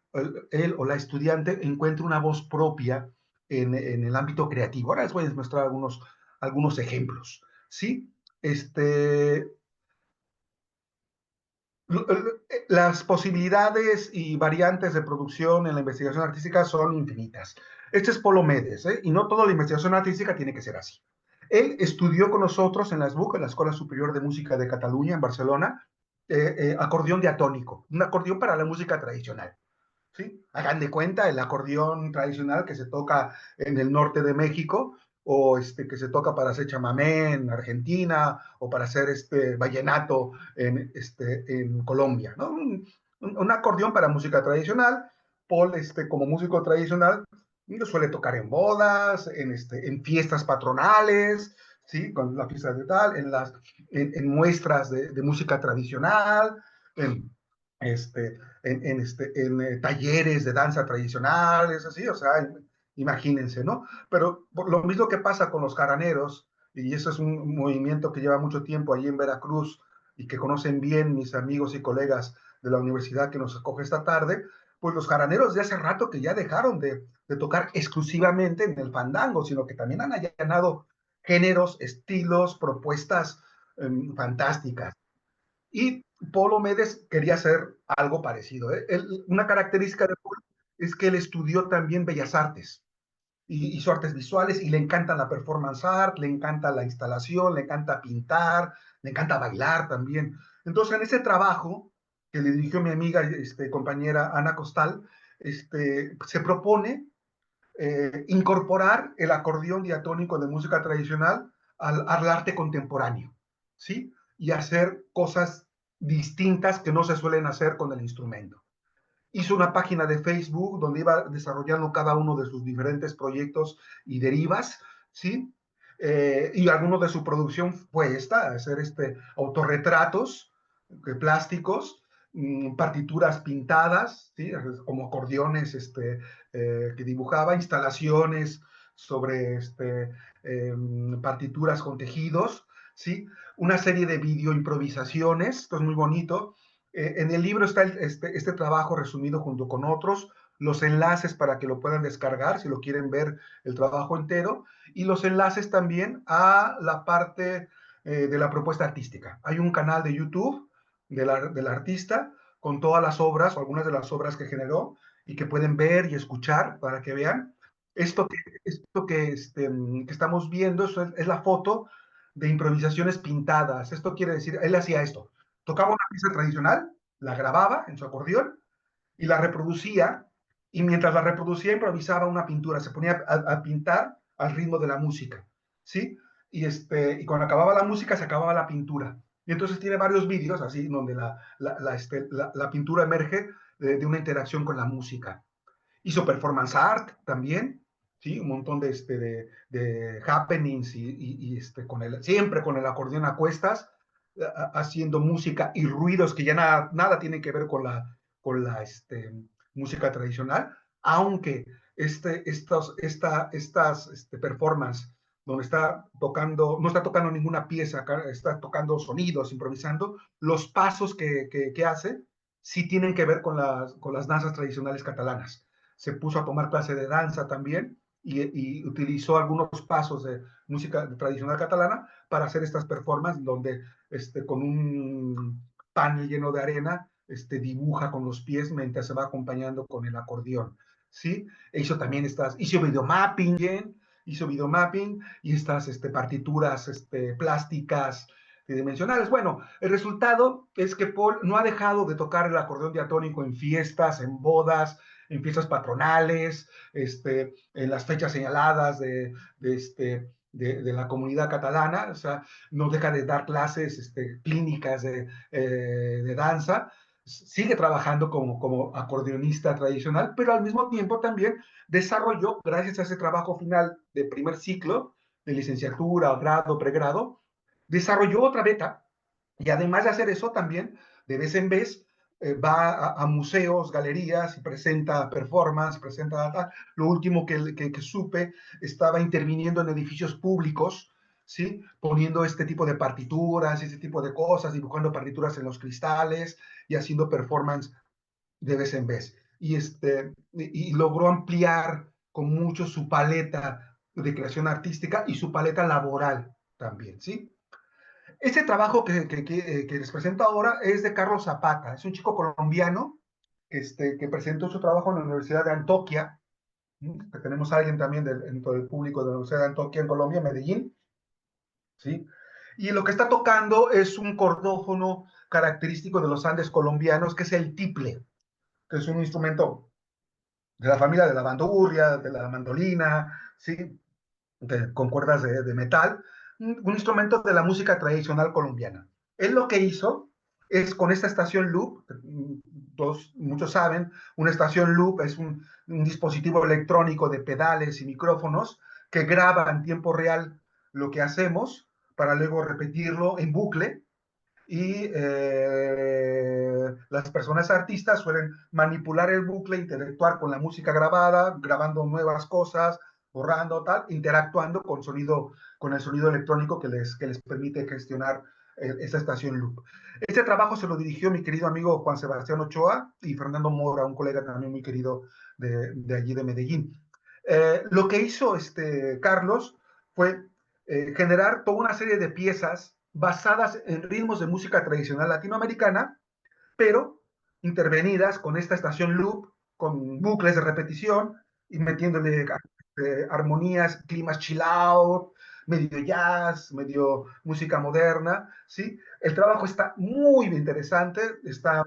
o la estudiante encuentre una voz propia en el ámbito creativo. Ahora les voy a mostrar algunos ejemplos, ¿sí? Las posibilidades y variantes de producción en la investigación artística son infinitas. Este es Polo Medes, ¿eh? Y no toda la investigación artística tiene que ser así. Él estudió con nosotros en la SBUC, en la Escuela Superior de Música de Cataluña, en Barcelona, acordeón diatónico, un acordeón para la música tradicional. ¿Sí? Hagan de cuenta el acordeón tradicional que se toca en el norte de México, o que se toca para hacer chamamé en Argentina, o para hacer vallenato en Colombia, ¿no? Un acordeón para música tradicional. Paul, como músico tradicional, suele tocar en bodas, en fiestas patronales, ¿sí? Con la fiesta de tal, en muestras de música tradicional, en, este, en talleres de danza tradicionales, así, o sea, imagínense, ¿no? Pero lo mismo que pasa con los jaraneros, y eso es un movimiento que lleva mucho tiempo allí en Veracruz y que conocen bien mis amigos y colegas de la universidad que nos acoge esta tarde, pues los jaraneros de hace rato que ya dejaron de tocar exclusivamente en el fandango, sino que también han allanado géneros, estilos, propuestas fantásticas. Y Polo Medes quería hacer algo parecido. ¿Eh? Una característica de Paul es que él estudió también Bellas Artes y hizo artes visuales y le encanta la performance art, le encanta la instalación, le encanta pintar, le encanta bailar también. Entonces, en ese trabajo que le dirigió mi amiga, compañera Ana Costal, se propone incorporar el acordeón diatónico de música tradicional al arte contemporáneo, ¿sí? Y hacer cosas distintas que no se suelen hacer con el instrumento. Hizo una página de Facebook donde iba desarrollando cada uno de sus diferentes proyectos y derivas, ¿sí? Y alguno de su producción fue hacer autorretratos plásticos, partituras pintadas, ¿sí? Como acordeones que dibujaba, instalaciones sobre partituras con tejidos, ¿sí? Una serie de videoimprovisaciones, esto es muy bonito. En el libro está este trabajo resumido junto con otros, los enlaces para que lo puedan descargar si lo quieren ver el trabajo entero, y los enlaces también a la parte de la propuesta artística. Hay un canal de YouTube del artista con todas las obras o algunas de las obras que generó y que pueden ver y escuchar para que vean. Esto que estamos viendo es la foto de improvisaciones pintadas. Esto quiere decir, él hacía esto. Tocaba una pieza tradicional, la grababa en su acordeón y la reproducía, y mientras la reproducía improvisaba una pintura, se ponía a pintar al ritmo de la música, ¿sí? Y cuando acababa la música se acababa la pintura. Y entonces tiene varios vídeos así donde la pintura emerge de una interacción con la música. Hizo performance art también, ¿sí? Un montón de happenings siempre con el acordeón a cuestas, haciendo música y ruidos que ya nada tienen que ver con la música tradicional, aunque estas performance donde no está tocando ninguna pieza, está tocando sonidos, improvisando, los pasos que hace sí tienen que ver con las danzas tradicionales catalanas. Se puso a tomar clase de danza también y utilizó algunos pasos de música tradicional catalana para hacer estas performances donde con un pan lleno de arena dibuja con los pies mientras se va acompañando con el acordeón, ¿sí? Hizo videomapping y estas partituras plásticas tridimensionales. Bueno, el resultado es que Paul no ha dejado de tocar el acordeón diatónico en fiestas, en bodas, en fiestas patronales, en las fechas señaladas de la comunidad catalana. O sea, no deja de dar clases clínicas de danza, sigue trabajando como acordeonista tradicional, pero al mismo tiempo también desarrolló, gracias a ese trabajo final de primer ciclo, de licenciatura, grado, pregrado, desarrolló otra beta y además de hacer eso también, de vez en vez, va a museos, galerías y presenta performance, presenta tal. Lo último que supe, estaba interviniendo en edificios públicos, ¿sí? Poniendo este tipo de partituras, ese tipo de cosas, dibujando partituras en los cristales y haciendo performance de vez en vez. Y logró ampliar con mucho su paleta de creación artística y su paleta laboral también, ¿sí? Este trabajo que les presento ahora es de Carlos Zapata, es un chico colombiano que presentó su trabajo en la Universidad de Antioquia. Que tenemos a alguien también dentro del público de la Universidad de Antioquia en Colombia, Medellín, ¿sí? Y lo que está tocando es un cordófono característico de los Andes colombianos, que es el tiple, que es un instrumento de la familia de la bandurria, de la mandolina, ¿sí? Con cuerdas de metal, un instrumento de la música tradicional colombiana. Él lo que hizo es con esta estación loop, muchos saben, una estación loop es un dispositivo electrónico de pedales y micrófonos que graba en tiempo real lo que hacemos para luego repetirlo en bucle, y las personas artistas suelen manipular el bucle, interactuar con la música grabada, grabando nuevas cosas, borrando, tal, interactuando con el sonido electrónico que les permite gestionar esa estación loop. Este trabajo se lo dirigió mi querido amigo Juan Sebastián Ochoa y Fernando Mora, un colega también muy querido de allí de Medellín. Lo que hizo Carlos fue generar toda una serie de piezas basadas en ritmos de música tradicional latinoamericana, pero intervenidas con esta estación loop, con bucles de repetición y metiéndole armonías, climas chill out, medio jazz, medio música moderna, ¿sí? El trabajo está muy interesante, está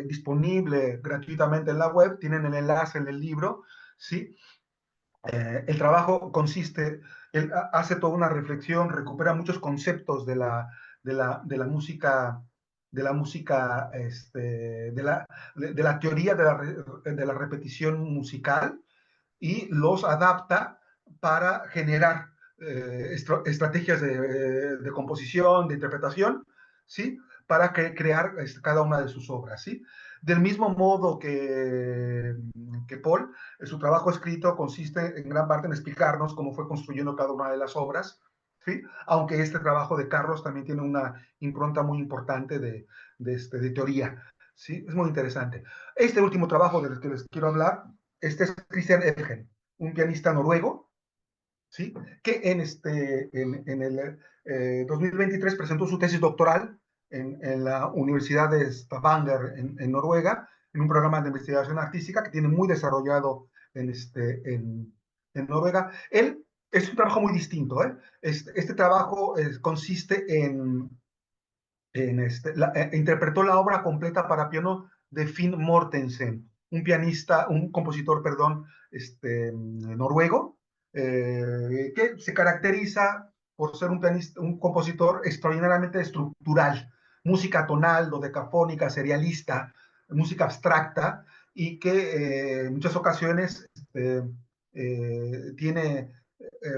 disponible gratuitamente en la web, tienen el enlace en el libro, ¿sí? El trabajo consiste, él hace toda una reflexión, recupera muchos conceptos de la música, de la música, de la teoría de la repetición musical, y los adapta para generar estrategias de composición, de interpretación, ¿sí? Para crear cada una de sus obras, ¿sí? Del mismo modo que Paul, su trabajo escrito consiste en gran parte en explicarnos cómo fue construyendo cada una de las obras, ¿sí? Aunque este trabajo de Carlos también tiene una impronta muy importante de teoría, ¿sí? Es muy interesante. Este último trabajo del que les quiero hablar, este es Christian Edgen, un pianista noruego, ¿sí? Que en el 2023 presentó su tesis doctoral en la Universidad de Stavanger, en Noruega, en un programa de investigación artística que tiene muy desarrollado en Noruega. Él es un trabajo muy distinto, ¿eh? Este trabajo consiste interpretó la obra completa para piano de Finn Mortensen, un compositor, perdón, noruego, que se caracteriza por ser un compositor extraordinariamente estructural, música tonal, dodecafónica, serialista, música abstracta, y que en muchas ocasiones tiene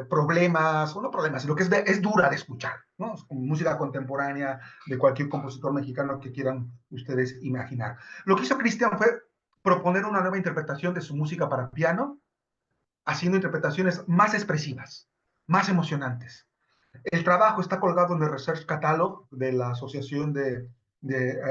problemas, o no problemas, sino que es dura de escuchar, ¿no? Es como música contemporánea de cualquier compositor mexicano que quieran ustedes imaginar. Lo que hizo Cristian fue proponer una nueva interpretación de su música para piano, haciendo interpretaciones más expresivas, más emocionantes. El trabajo está colgado en el Research Catalog de la Asociación de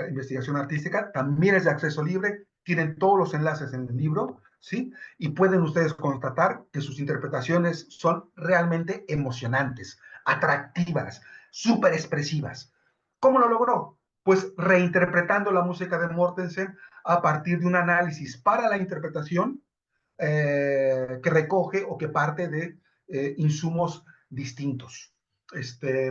Investigación Artística, también es de acceso libre, tienen todos los enlaces en el libro, ¿sí? Y pueden ustedes constatar que sus interpretaciones son realmente emocionantes, atractivas, súper expresivas. ¿Cómo lo logró? Pues reinterpretando la música de Mortensen a partir de un análisis para la interpretación que recoge o que parte de insumos distintos.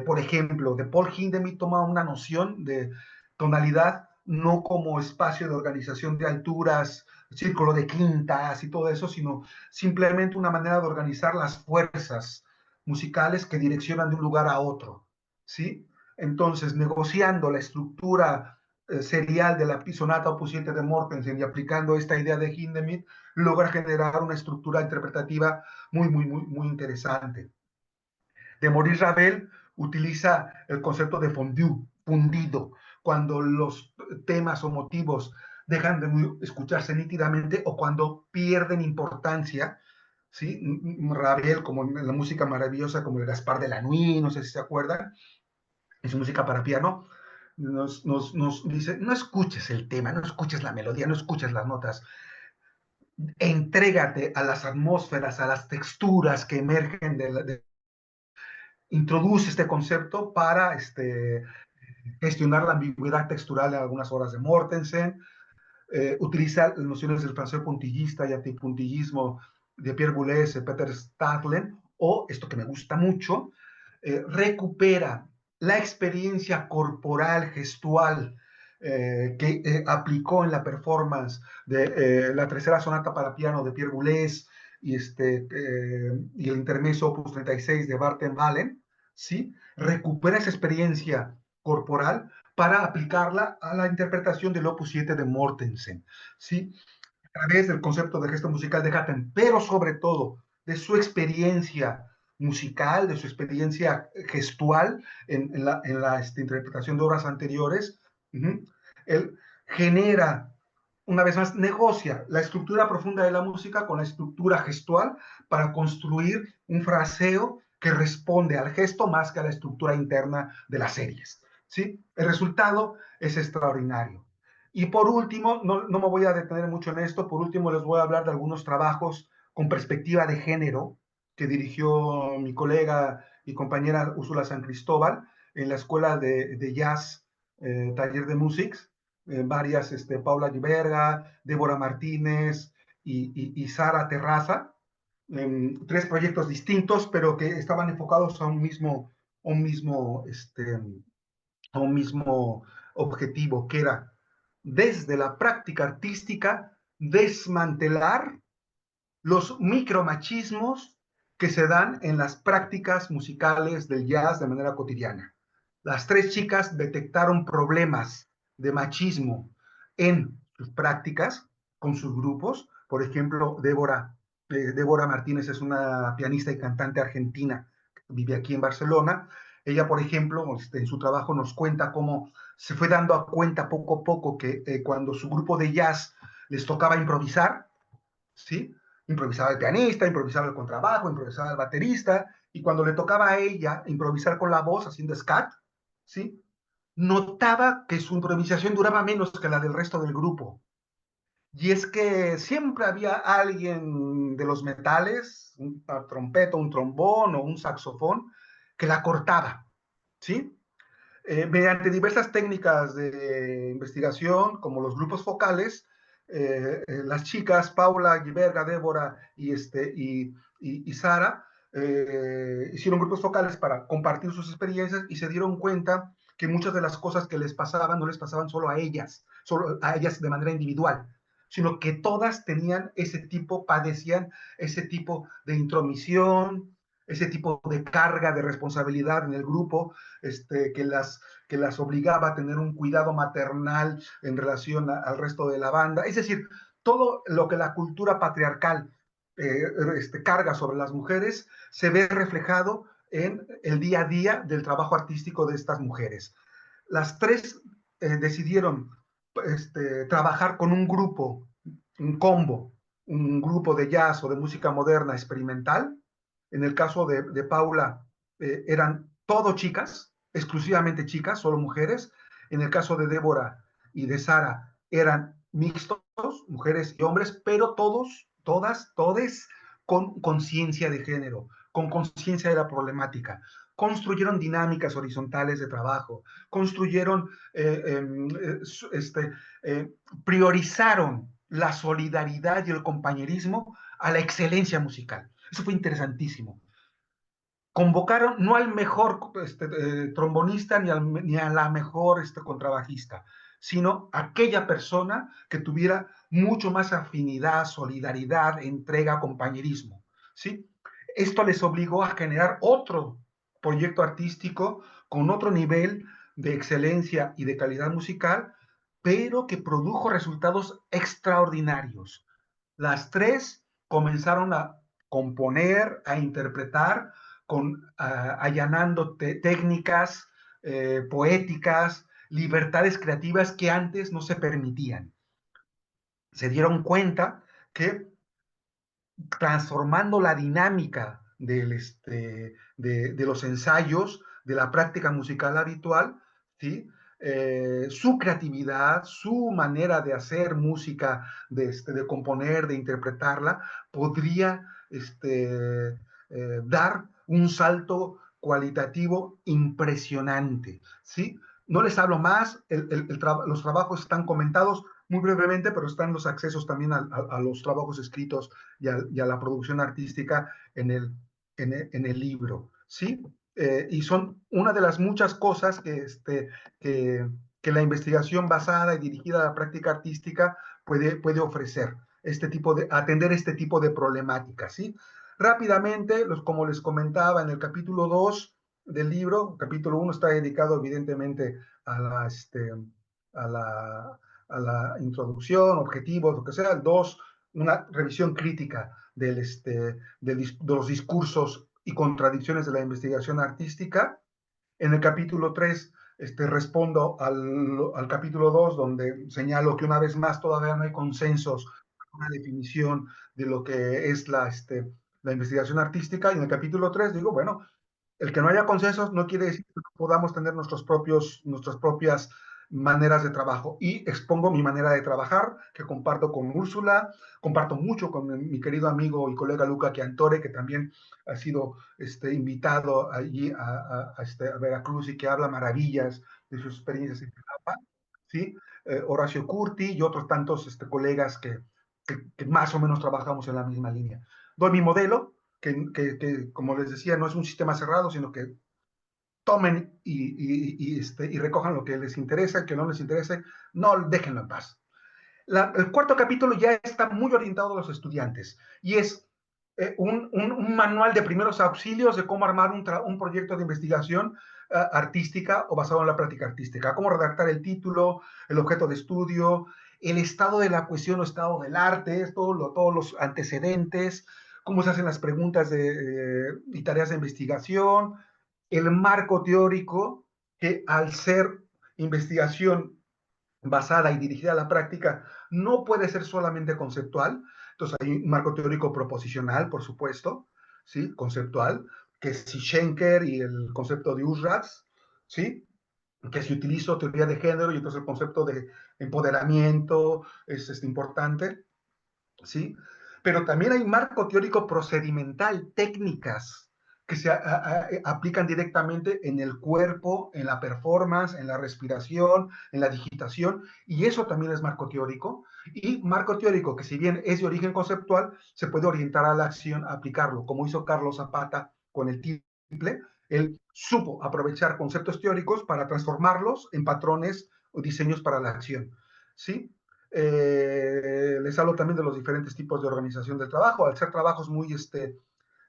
Por ejemplo, de Paul Hindemith toma una noción de tonalidad no como espacio de organización de alturas, círculo de quintas y todo eso, sino simplemente una manera de organizar las fuerzas musicales que direccionan de un lugar a otro, ¿sí? Entonces, negociando la estructura serial de la sonata opus 7 de Mortensen y aplicando esta idea de Hindemith, logra generar una estructura interpretativa muy interesante. De Maurice Ravel utiliza el concepto de fondue, fundido, cuando los temas o motivos dejan de escucharse nítidamente o cuando pierden importancia, ¿sí? Ravel, como en la música maravillosa, como el Gaspar de la Nuit, no sé si se acuerdan, en su música para piano, nos dice, no escuches el tema, no escuches la melodía, no escuches las notas, entrégate a las atmósferas, a las texturas que emergen introduce este concepto para gestionar la ambigüedad textural en algunas obras de Mortensen, utiliza las nociones del francés puntillista y antipuntillismo de Pierre Boulez y Peter Stadlen, o esto que me gusta mucho, recupera la experiencia corporal, gestual, que aplicó en la performance de la tercera sonata para piano de Pierre Boulez y el intermezzo opus 36 de Barton Valen, ¿sí? Recupera esa experiencia corporal para aplicarla a la interpretación del opus 7 de Mortensen, ¿sí? A través del concepto de gesto musical de Haydn, pero sobre todo de su experiencia musical, de su experiencia gestual en la interpretación de obras anteriores, él genera, una vez más, negocia la estructura profunda de la música con la estructura gestual para construir un fraseo que responde al gesto más que a la estructura interna de las series, ¿sí? El resultado es extraordinario. Y por último, no me voy a detener mucho en esto, por último les voy a hablar de algunos trabajos con perspectiva de género que dirigió mi colega y compañera Úrsula San Cristóbal en la Escuela de Jazz, Taller de Musics, varias, Paula Giberga, Débora Martínez y Sara Terraza, tres proyectos distintos, pero que estaban enfocados a a un mismo objetivo, que era desde la práctica artística desmantelar los micromachismos que se dan en las prácticas musicales del jazz de manera cotidiana. Las tres chicas detectaron problemas de machismo en sus prácticas con sus grupos. Por ejemplo, Débora Martínez es una pianista y cantante argentina que vive aquí en Barcelona. Ella, por ejemplo, en su trabajo nos cuenta cómo se fue dando cuenta poco a poco que cuando su grupo de jazz les tocaba improvisar, ¿sí? Improvisaba el pianista, improvisaba el contrabajo, improvisaba el baterista, y cuando le tocaba a ella improvisar con la voz, haciendo scat, ¿sí? Notaba que su improvisación duraba menos que la del resto del grupo. Y es que siempre había alguien de los metales, una trompeta, un trombón o un saxofón, que la cortaba, ¿sí? Mediante diversas técnicas de investigación, como los grupos focales, las chicas, Paula, Giberga, Débora y Sara, hicieron grupos focales para compartir sus experiencias y se dieron cuenta que muchas de las cosas que les pasaban no les pasaban solo a ellas de manera individual, sino que todas tenían ese tipo, padecían ese tipo de intromisión, ese tipo de carga de responsabilidad en el grupo, que las obligaba a tener un cuidado maternal en relación al resto de la banda. Es decir, todo lo que la cultura patriarcal carga sobre las mujeres se ve reflejado en el día a día del trabajo artístico de estas mujeres. Las tres decidieron trabajar con un grupo, un combo, un grupo de jazz o de música moderna experimental. En el caso de Paula, eran todo chicas, exclusivamente chicas, solo mujeres. En el caso de Débora y de Sara, eran mixtos, mujeres y hombres, pero todes, con conciencia de género, con conciencia de la problemática. Construyeron dinámicas horizontales de trabajo, construyeron, priorizaron la solidaridad y el compañerismo a la excelencia musical. Eso fue interesantísimo. Convocaron no al mejor trombonista ni a la mejor contrabajista, sino a aquella persona que tuviera mucho más afinidad, solidaridad, entrega, compañerismo, ¿sí? Esto les obligó a generar otro proyecto artístico con otro nivel de excelencia y de calidad musical, pero que produjo resultados extraordinarios. Las tres comenzaron a componer, a interpretar, allanando técnicas poéticas, libertades creativas que antes no se permitían. Se dieron cuenta que transformando la dinámica de los ensayos, de la práctica musical habitual, ¿sí? Su creatividad, su manera de hacer música, de componer, de interpretarla, podría dar un salto cualitativo impresionante, ¿sí? No les hablo más, los trabajos están comentados muy brevemente, pero están los accesos también a los trabajos escritos y a la producción artística en el libro, ¿sí? Y son una de las muchas cosas que la investigación basada y dirigida a la práctica artística puede ofrecer, atender este tipo de problemáticas, ¿sí? Rápidamente, como les comentaba en el capítulo 2 del libro, el capítulo 1 está dedicado evidentemente a la introducción, objetivos, lo que sea. El 2, una revisión crítica de los discursos y contradicciones de la investigación artística. En el capítulo 3 respondo al capítulo 2, donde señalo que una vez más todavía no hay consensos, una definición de lo que es la investigación artística. Y en el capítulo 3 digo, bueno, el que no haya consensos no quiere decir que no podamos tener nuestras propias maneras de trabajo, y expongo mi manera de trabajar que comparto con Úrsula, comparto mucho con mi querido amigo y colega Luca Chiantore, que también ha sido invitado allí a Veracruz y que habla maravillas de sus experiencias en Jalapa, ¿sí? Horacio Curti y otros tantos colegas que más o menos trabajamos en la misma línea. Doy mi modelo, que, como les decía, no es un sistema cerrado, sino que tomen y recojan lo que les interesa, que no les interese, no, déjenlo en paz. El cuarto capítulo ya está muy orientado a los estudiantes y es un manual de primeros auxilios de cómo armar un proyecto de investigación artística o basado en la práctica artística, cómo redactar el título, el objeto de estudio, el estado de la cuestión o estado del arte, todos los antecedentes, cómo se hacen las preguntas y tareas de investigación, el marco teórico, que al ser investigación basada y dirigida a la práctica, no puede ser solamente conceptual. Entonces hay un marco teórico proposicional, por supuesto, ¿sí? Conceptual, que es Schenker y el concepto de Usratz, ¿sí? Que si utilizo teoría de género y entonces el concepto de empoderamiento es importante, ¿sí? Pero también hay marco teórico procedimental, técnicas que se aplican directamente en el cuerpo, en la performance, en la respiración, en la digitación, y eso también es marco teórico. Y marco teórico que, si bien es de origen conceptual, se puede orientar a la acción, a aplicarlo, como hizo Carlos Zapata con el triple. Él supo aprovechar conceptos teóricos para transformarlos en patrones o diseños para la acción, ¿sí? Les hablo también de los diferentes tipos de organización del trabajo, al ser trabajos muy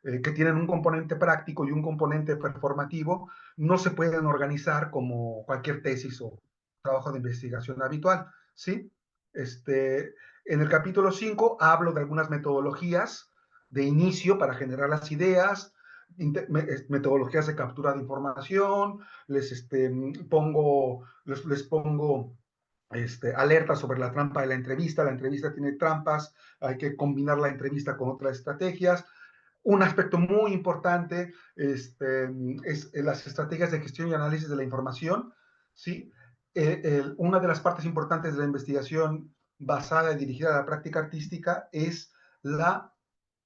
que tienen un componente práctico y un componente performativo, no se pueden organizar como cualquier tesis o trabajo de investigación habitual, ¿sí? En el capítulo 5 hablo de algunas metodologías de inicio para generar las ideas, metodologías de captura de información, les pongo alerta sobre la trampa de la entrevista tiene trampas, hay que combinar la entrevista con otras estrategias. Un aspecto muy importante es las estrategias de gestión y análisis de la información, ¿sí? Una de las partes importantes de la investigación basada y dirigida a la práctica artística es la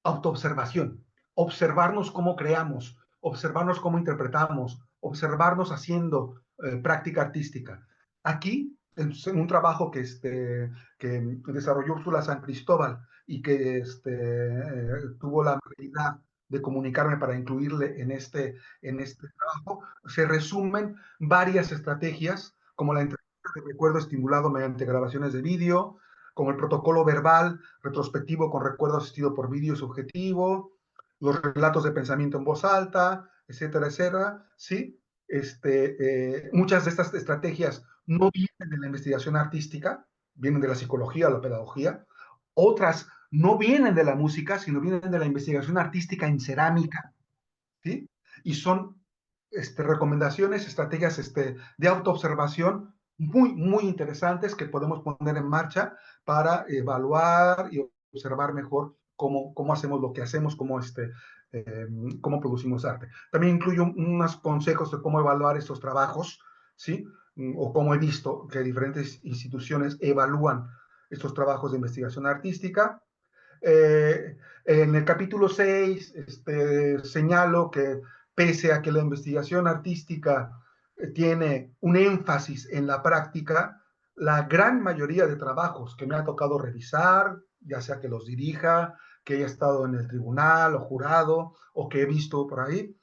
autoobservación, observarnos cómo creamos, observarnos cómo interpretamos, observarnos haciendo práctica artística. Aquí, en un trabajo que desarrolló Úrsula San Cristóbal y que tuvo la habilidad de comunicarme para incluirle en este trabajo, se resumen varias estrategias, como la entrevista de recuerdo estimulado mediante grabaciones de vídeo, como el protocolo verbal retrospectivo con recuerdo asistido por vídeo subjetivo, los relatos de pensamiento en voz alta, etcétera, etcétera, ¿sí? Muchas de estas estrategias no vienen de la investigación artística, vienen de la psicología o la pedagogía. Otras no vienen de la música, sino vienen de la investigación artística en cerámica, ¿sí? Y son recomendaciones, estrategias de autoobservación muy interesantes que podemos poner en marcha para evaluar y observar mejor cómo hacemos lo que hacemos, cómo producimos arte. También incluyo unos consejos de cómo evaluar estos trabajos, ¿sí? O cómo he visto que diferentes instituciones evalúan estos trabajos de investigación artística. En el capítulo 6 señalo que pese a que la investigación artística tiene un énfasis en la práctica, la gran mayoría de trabajos que me ha tocado revisar, ya sea que los dirija, que haya estado en el tribunal o jurado, o que he visto por ahí,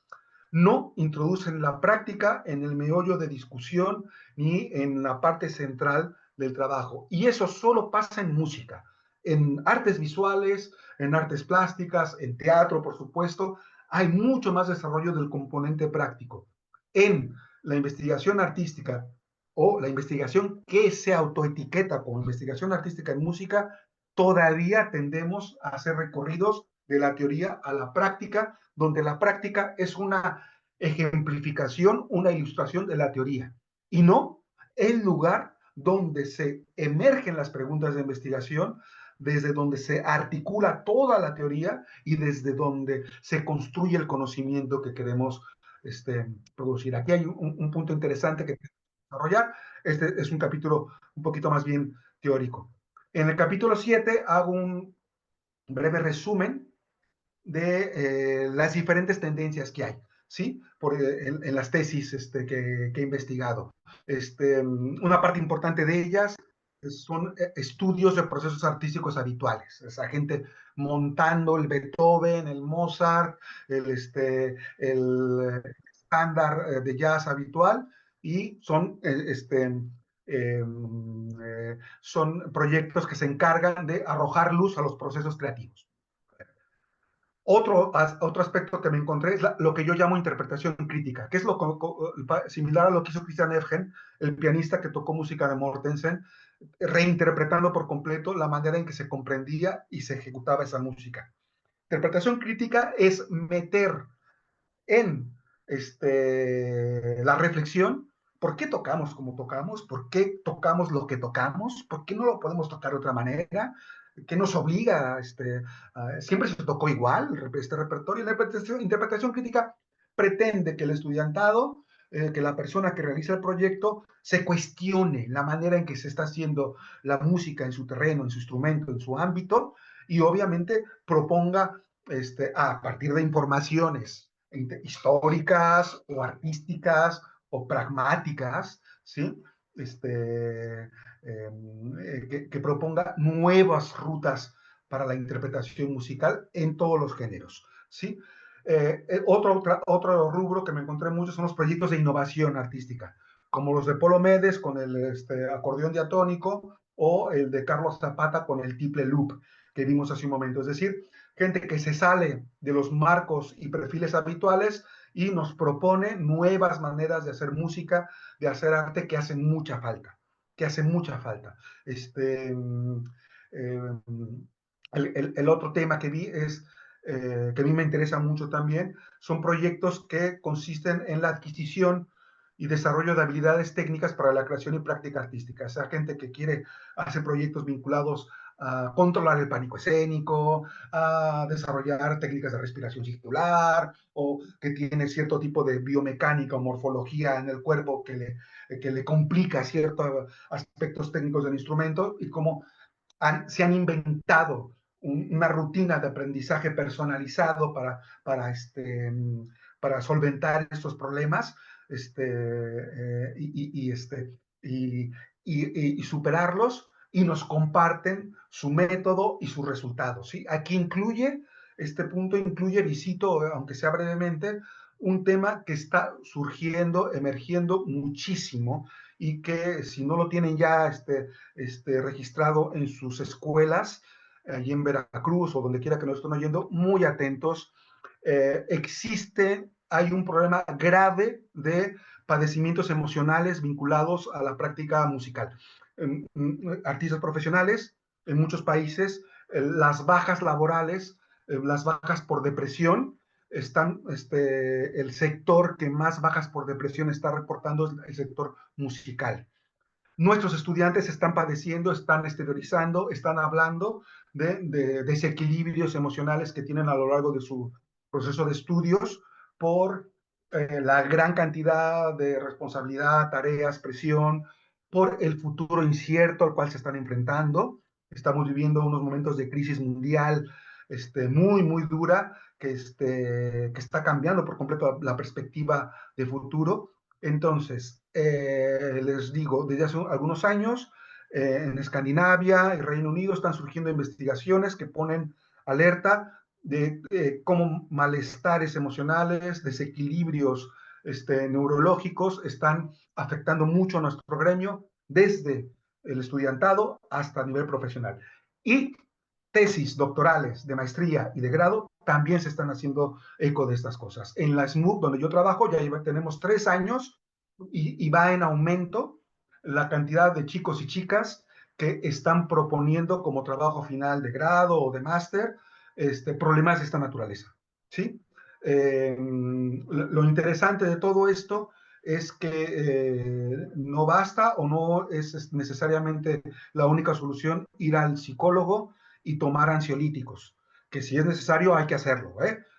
no introducen la práctica en el meollo de discusión ni en la parte central del trabajo. Y eso solo pasa en música, en artes visuales, en artes plásticas, en teatro, por supuesto. Hay mucho más desarrollo del componente práctico. En la investigación artística o la investigación que se autoetiqueta como investigación artística en música, todavía tendemos a hacer recorridos de la teoría a la práctica, donde la práctica es una ejemplificación, una ilustración de la teoría, y no el lugar donde se emergen las preguntas de investigación, desde donde se articula toda la teoría y desde donde se construye el conocimiento que queremos producir. Aquí hay un punto interesante que desarrollar. Este es un capítulo un poquito más bien teórico. En el capítulo 7 hago un breve resumen de las diferentes tendencias que hay, ¿sí? En las tesis que he investigado. Una parte importante de ellas son estudios de procesos artísticos habituales. Esa gente montando el Beethoven, el Mozart, el estándar de jazz habitual, y son proyectos que se encargan de arrojar luz a los procesos creativos. Otro aspecto que me encontré es lo que yo llamo interpretación crítica, que es similar a lo que hizo Christian Evgen, el pianista que tocó música de Mortensen, reinterpretando por completo la manera en que se comprendía y se ejecutaba esa música. Interpretación crítica es meter en la reflexión por qué tocamos como tocamos, por qué tocamos lo que tocamos, por qué no lo podemos tocar de otra manera, qué nos obliga, siempre se tocó igual este repertorio. La interpretación crítica pretende que el estudiantado, que la persona que realiza el proyecto, se cuestione la manera en que se está haciendo la música en su terreno, en su instrumento, en su ámbito, y obviamente proponga a partir de informaciones históricas o artísticas o pragmáticas, ¿sí? Que proponga nuevas rutas para la interpretación musical en todos los géneros, ¿sí? Otro rubro que me encontré mucho son los proyectos de innovación artística, como los de Polo Medes con el acordeón diatónico o el de Carlos Zapata con el triple loop que vimos hace un momento. Es decir, gente que se sale de los marcos y perfiles habituales y nos propone nuevas maneras de hacer música, de hacer arte que hacen mucha falta, que hacen mucha falta. El otro tema que vi es, que a mí me interesa mucho también, son proyectos que consisten en la adquisición y desarrollo de habilidades técnicas para la creación y práctica artística. O sea, gente que quiere hacer proyectos vinculados a controlar el pánico escénico, a desarrollar técnicas de respiración circular, o que tiene cierto tipo de biomecánica o morfología en el cuerpo que le complica ciertos aspectos técnicos del instrumento, y cómo se han inventado una rutina de aprendizaje personalizado para solventar estos problemas y superarlos, y nos comparten su método y sus resultados, ¿sí? Aquí este punto incluye, visito, aunque sea brevemente, un tema que está surgiendo, emergiendo muchísimo, y que si no lo tienen ya registrado en sus escuelas, allí en Veracruz o donde quiera que nos estén oyendo, muy atentos. Existe hay un problema grave de padecimientos emocionales vinculados a la práctica musical. Artistas profesionales, en muchos países, las bajas laborales, las bajas por depresión, están, el sector que más bajas por depresión está reportando es el sector musical. Nuestros estudiantes están padeciendo, están exteriorizando, están hablando de desequilibrios emocionales que tienen a lo largo de su proceso de estudios por la gran cantidad de responsabilidad, tareas, presión, por el futuro incierto al cual se están enfrentando. Estamos viviendo unos momentos de crisis mundial muy, muy dura que está cambiando por completo la perspectiva de futuro. Entonces, les digo, desde hace algunos años, en Escandinavia y Reino Unido están surgiendo investigaciones que ponen alerta de cómo malestares emocionales, desequilibrios neurológicos están afectando mucho a nuestro gremio, desde el estudiantado hasta a nivel profesional. Y tesis doctorales de maestría y de grado también se están haciendo eco de estas cosas. En la SMUC, donde yo trabajo, ya tenemos 3 años y va en aumento la cantidad de chicos y chicas que están proponiendo como trabajo final de grado o de máster problemas de esta naturaleza. ¿Sí? Lo interesante de todo esto es que no basta o no es necesariamente la única solución ir al psicólogo y tomar ansiolíticos, que si es necesario hay que hacerlo,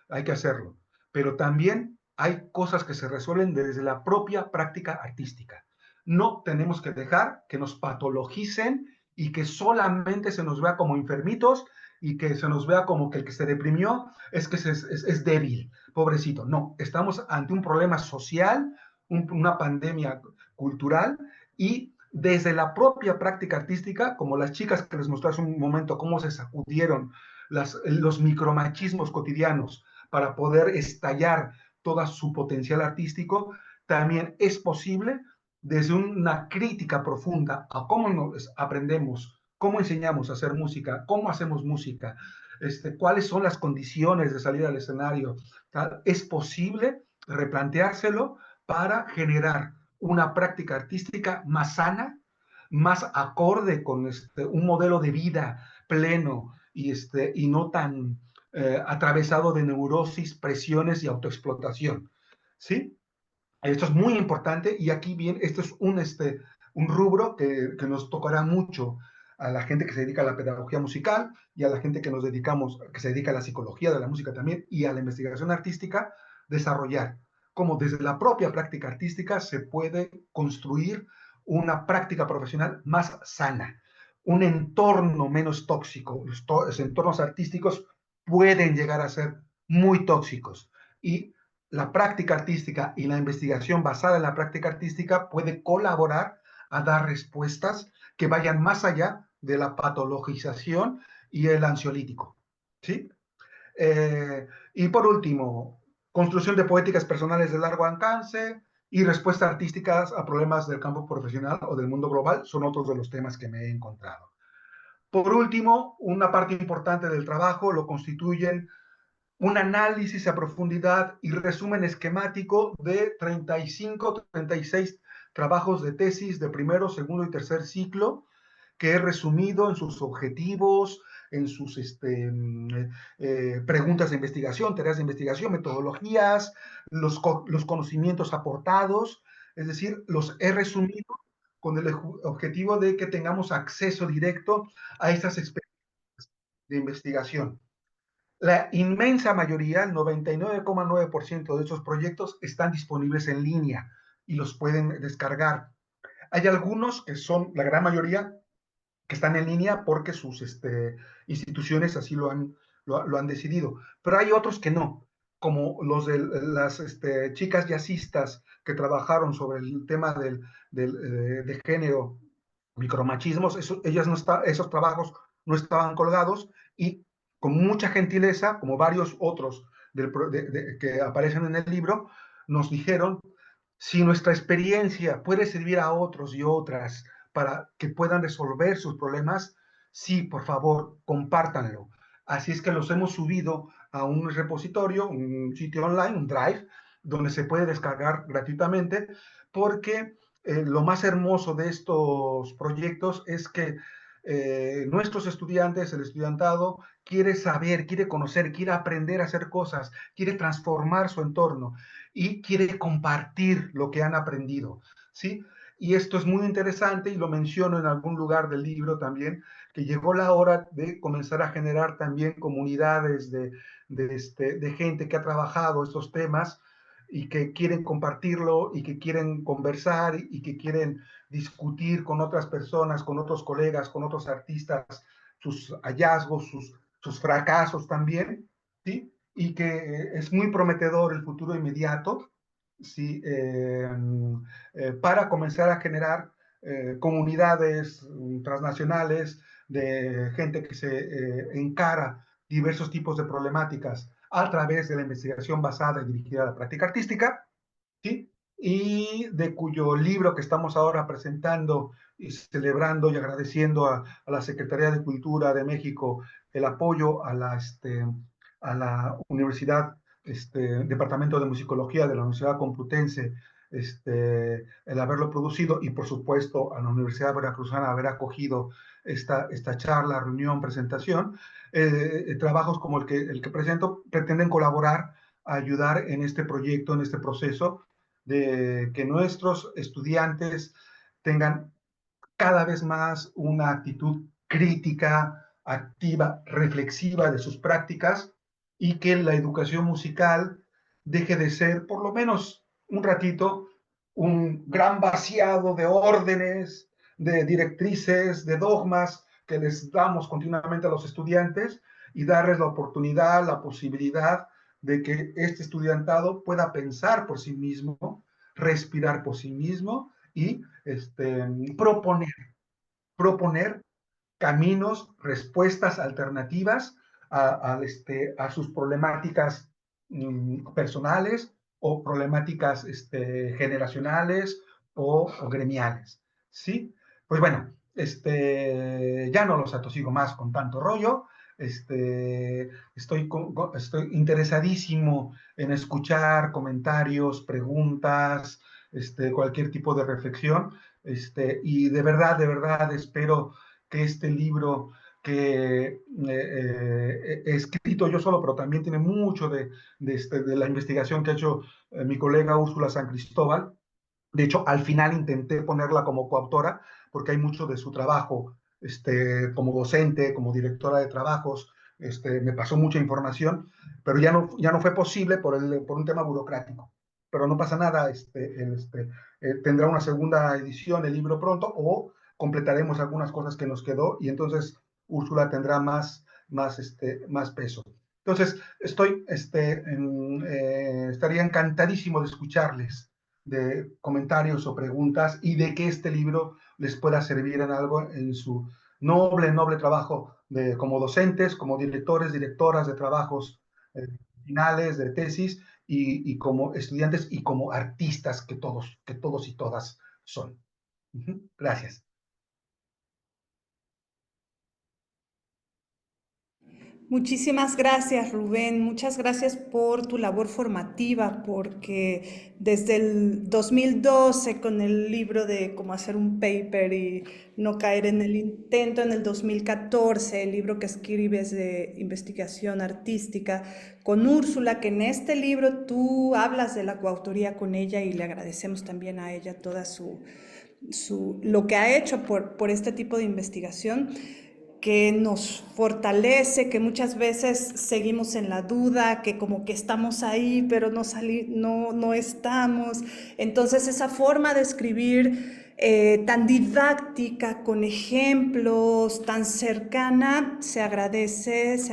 hay que hacerlo, pero también hay cosas que se resuelven desde la propia práctica artística. No tenemos que dejar que nos patologicen y que solamente se nos vea como enfermitos y que se nos vea como que el que se deprimió es que es débil, pobrecito. No, estamos ante un problema social, una pandemia cultural, y desde la propia práctica artística, como las chicas que les mostré hace un momento, cómo se sacudieron los micromachismos cotidianos para poder estallar todo su potencial artístico, también es posible desde una crítica profunda a cómo nos aprendemos, cómo enseñamos a hacer música, cómo hacemos música, cuáles son las condiciones de salir al escenario. Es posible replanteárselo para generar una práctica artística más sana, más acorde con un modelo de vida pleno y no tan atravesado de neurosis, presiones y autoexplotación. ¿Sí? Esto es muy importante y aquí bien, esto es un rubro que nos tocará mucho a la gente que se dedica a la pedagogía musical y a la gente que se dedica a la psicología de la música también y a la investigación artística, desarrollar cómo desde la propia práctica artística se puede construir una práctica profesional más sana, un entorno menos tóxico. Los entornos artísticos pueden llegar a ser muy tóxicos y la práctica artística y la investigación basada en la práctica artística puede colaborar a dar respuestas que vayan más allá de la patologización y el ansiolítico. ¿Sí? Y por último, construcción de poéticas personales de largo alcance y respuestas artísticas a problemas del campo profesional o del mundo global son otros de los temas que me he encontrado. Por último, una parte importante del trabajo lo constituyen un análisis a profundidad y resumen esquemático de 35, 36 trabajos de tesis de primero, segundo y tercer ciclo, que he resumido en sus objetivos, en sus preguntas de investigación, tareas de investigación, metodologías, los conocimientos aportados, es decir, los he resumido con el objetivo de que tengamos acceso directo a estas experiencias de investigación. La inmensa mayoría, el 99,9% de esos proyectos están disponibles en línea y los pueden descargar. Hay algunos que son, la gran mayoría, que están en línea porque sus instituciones así lo han decidido. Pero hay otros que no, como los de las chicas jazzistas que trabajaron sobre el tema de género, micromachismos, esos trabajos no estaban colgados y con mucha gentileza, como varios otros que aparecen en el libro, nos dijeron, si nuestra experiencia puede servir a otros y otras para que puedan resolver sus problemas, sí, por favor, compártanlo. Así es que los hemos subido a un repositorio, un sitio online, un Drive, donde se puede descargar gratuitamente, porque lo más hermoso de estos proyectos es que nuestros estudiantes, el estudiantado, quiere saber, quiere conocer, quiere aprender a hacer cosas, quiere transformar su entorno y quiere compartir lo que han aprendido, ¿sí? Y esto es muy interesante y lo menciono en algún lugar del libro también, que llegó la hora de comenzar a generar también comunidades de gente que ha trabajado estos temas y que quieren compartirlo y que quieren conversar y que quieren discutir con otras personas, con otros colegas, con otros artistas, sus hallazgos, sus fracasos también, ¿sí? Y que es muy prometedor el futuro inmediato, ¿sí? Para comenzar a generar comunidades transnacionales de gente que se encara diversos tipos de problemáticas a través de la investigación basada y dirigida a la práctica artística, ¿sí? Y de cuyo libro que estamos ahora presentando y celebrando y agradeciendo a la Secretaría de Cultura de México el apoyo a la Universidad, Departamento de Musicología de la Universidad Complutense, el haberlo producido y por supuesto a la Universidad Veracruzana haber acogido esta charla, reunión, presentación. Trabajos como el que presento pretenden colaborar a ayudar en este proyecto, en este proceso, de que nuestros estudiantes tengan cada vez más una actitud crítica, activa, reflexiva de sus prácticas y que la educación musical deje de ser, por lo menos un ratito, un gran vaciado de órdenes, de directrices, de dogmas que les damos continuamente a los estudiantes y darles la oportunidad, la posibilidad de que este estudiantado pueda pensar por sí mismo, respirar por sí mismo y proponer, proponer caminos, respuestas alternativas a sus problemáticas personales o problemáticas generacionales o gremiales, ¿sí? Pues bueno, ya no los atosigo más con tanto rollo. Estoy interesadísimo en escuchar comentarios, preguntas, cualquier tipo de reflexión, y de verdad espero que este libro que he escrito yo solo, pero también tiene mucho de la investigación que ha hecho mi colega Úrsula San Cristóbal. De hecho, al final intenté ponerla como coautora, porque hay mucho de su trabajo como docente, como directora de trabajos. Me pasó mucha información, pero ya no fue posible por un tema burocrático. Pero no pasa nada, tendrá una segunda edición el libro pronto o completaremos algunas cosas que nos quedó y entonces Úrsula tendrá más peso. Entonces, estaría encantadísimo de escucharles, de comentarios o preguntas y de que este libro les pueda servir en algo en su noble trabajo como docentes, como directores, directoras de trabajos finales, de tesis y como estudiantes y como artistas que todos y todas son. Gracias. Muchísimas gracias, Rubén. Muchas gracias por tu labor formativa, porque desde el 2012 con el libro de cómo hacer un paper y no caer en el intento, en el 2014, el libro que escribes de investigación artística con Úrsula, que en este libro tú hablas de la coautoría con ella y le agradecemos también a ella toda lo que ha hecho por este tipo de investigación que nos fortalece, que muchas veces seguimos en la duda, que como que estamos ahí, pero no estamos. Entonces esa forma de escribir tan didáctica, con ejemplos, tan cercana, se agradece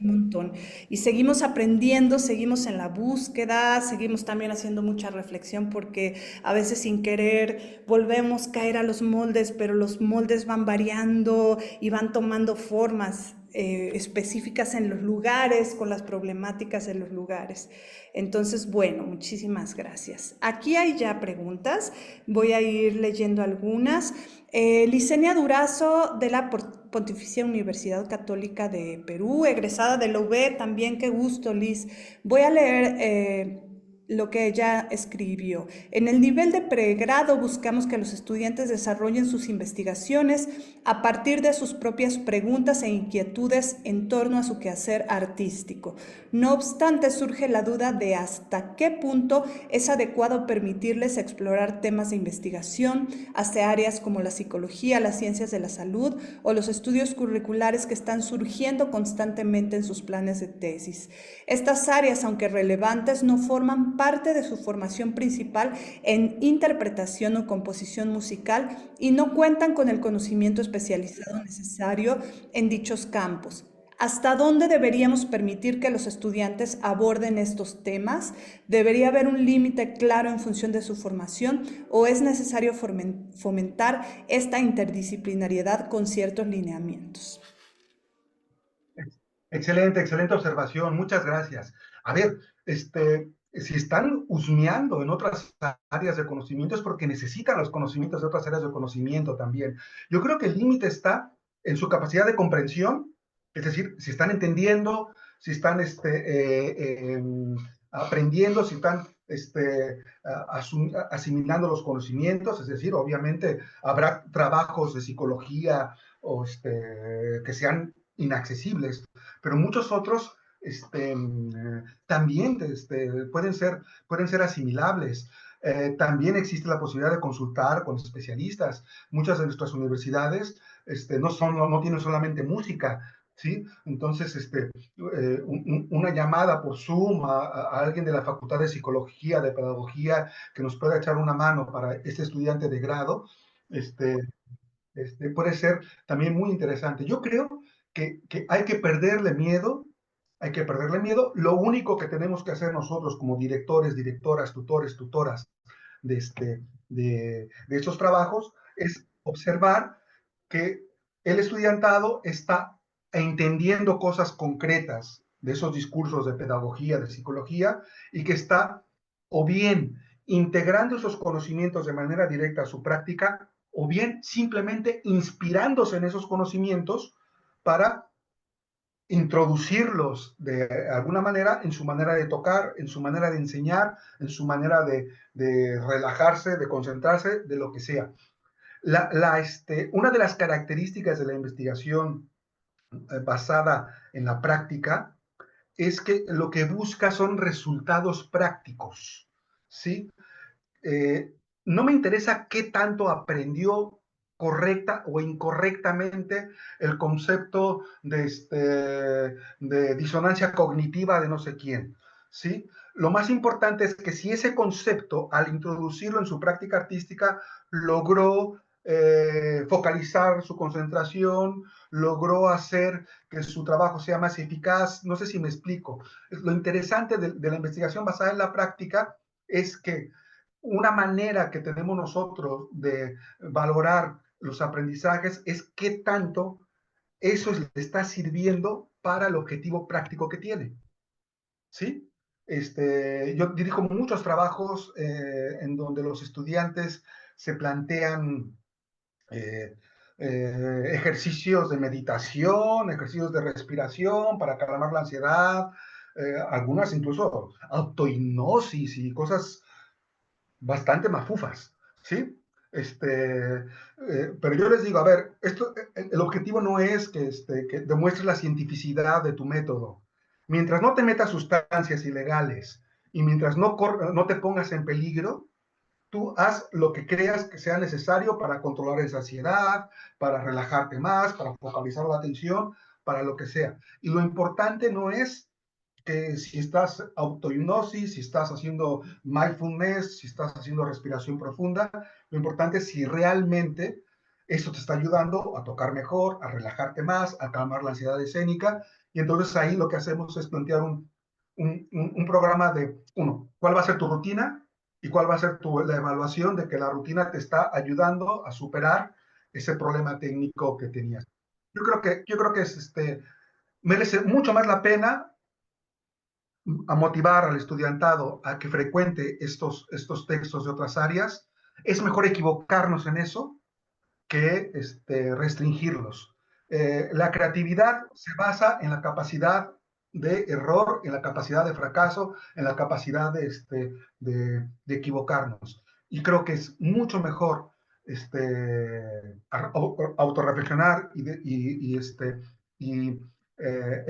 un montón. Y seguimos aprendiendo, seguimos en la búsqueda, seguimos también haciendo mucha reflexión porque a veces sin querer volvemos a caer a los moldes, pero los moldes van variando y van tomando formas específicas en los lugares, con las problemáticas en los lugares. Entonces, bueno, muchísimas gracias. Aquí hay ya preguntas, voy a ir leyendo algunas. Licenia Durazo, de la Pontificia Universidad Católica de Perú, egresada de la UB, también qué gusto, Liz. Voy a leer lo que ella escribió. En el nivel de pregrado buscamos que los estudiantes desarrollen sus investigaciones a partir de sus propias preguntas e inquietudes en torno a su quehacer artístico. No obstante, surge la duda de hasta qué punto es adecuado permitirles explorar temas de investigación hacia áreas como la psicología, las ciencias de la salud o los estudios curriculares que están surgiendo constantemente en sus planes de tesis. Estas áreas, aunque relevantes, no forman parte de su formación principal en interpretación o composición musical y no cuentan con el conocimiento especializado necesario en dichos campos. ¿Hasta dónde deberíamos permitir que los estudiantes aborden estos temas? ¿Debería haber un límite claro en función de su formación o es necesario fomentar esta interdisciplinariedad con ciertos lineamientos? Excelente, excelente observación, muchas gracias. A ver, si están husmeando en otras áreas de conocimiento es porque necesitan los conocimientos de otras áreas de conocimiento también. Yo creo que el límite está en su capacidad de comprensión, es decir, si están entendiendo, si están aprendiendo, si están asimilando los conocimientos, es decir, obviamente habrá trabajos de psicología o que sean inaccesibles, pero muchos otros también pueden ser asimilables. También existe la posibilidad de consultar con especialistas. Muchas de nuestras universidades no tienen solamente música, ¿sí? Entonces, una llamada por Zoom a alguien de la Facultad de Psicología, de Pedagogía, que nos pueda echar una mano para este estudiante de grado, puede ser también muy interesante. Yo creo que hay que perderle miedo, hay que perderle miedo. Lo único que tenemos que hacer nosotros como directores, directoras, tutores, tutoras de estos trabajos es observar que el estudiantado está entendiendo cosas concretas de esos discursos de pedagogía, de psicología, y que está o bien integrando esos conocimientos de manera directa a su práctica, o bien simplemente inspirándose en esos conocimientos para introducirlos de alguna manera en su manera de tocar, en su manera de enseñar, en su manera de relajarse, de concentrarse, de lo que sea. Una de las características de la investigación basada en la práctica es que lo que busca son resultados prácticos, ¿sí? No me interesa qué tanto aprendió correcta o incorrectamente el concepto de disonancia cognitiva de no sé quién, ¿sí? Lo más importante es que si ese concepto, al introducirlo en su práctica artística, logró focalizar su concentración, logró hacer que su trabajo sea más eficaz, no sé si me explico. Lo interesante de la investigación basada en la práctica es que una manera que tenemos nosotros de valorar los aprendizajes es qué tanto eso le está sirviendo para el objetivo práctico que tiene, ¿sí? Yo dirijo muchos trabajos en donde los estudiantes se plantean ejercicios de meditación, ejercicios de respiración para calmar la ansiedad, algunas incluso autohipnosis y cosas bastante mafufas, ¿sí? Pero yo les digo, a ver, el objetivo no es que demuestres la cientificidad de tu método. Mientras no te metas sustancias ilegales y mientras no te pongas en peligro, tú haz lo que creas que sea necesario para controlar esa ansiedad, para relajarte más, para focalizar la atención, para lo que sea. Y lo importante no es que si estás autohipnosis, si estás haciendo mindfulness, si estás haciendo respiración profunda, lo importante es si realmente eso te está ayudando a tocar mejor, a relajarte más, a calmar la ansiedad escénica. Y entonces ahí lo que hacemos es plantear un programa de, uno, ¿cuál va a ser tu rutina? ¿Y cuál va a ser la evaluación de que la rutina te está ayudando a superar ese problema técnico que tenías? Yo creo que merece mucho más la pena a motivar al estudiantado a que frecuente estos textos de otras áreas. Es mejor equivocarnos en eso que restringirlos. La creatividad se basa en la capacidad de error, en la capacidad de fracaso, en la capacidad de equivocarnos. Y creo que es mucho mejor autorreflexionar y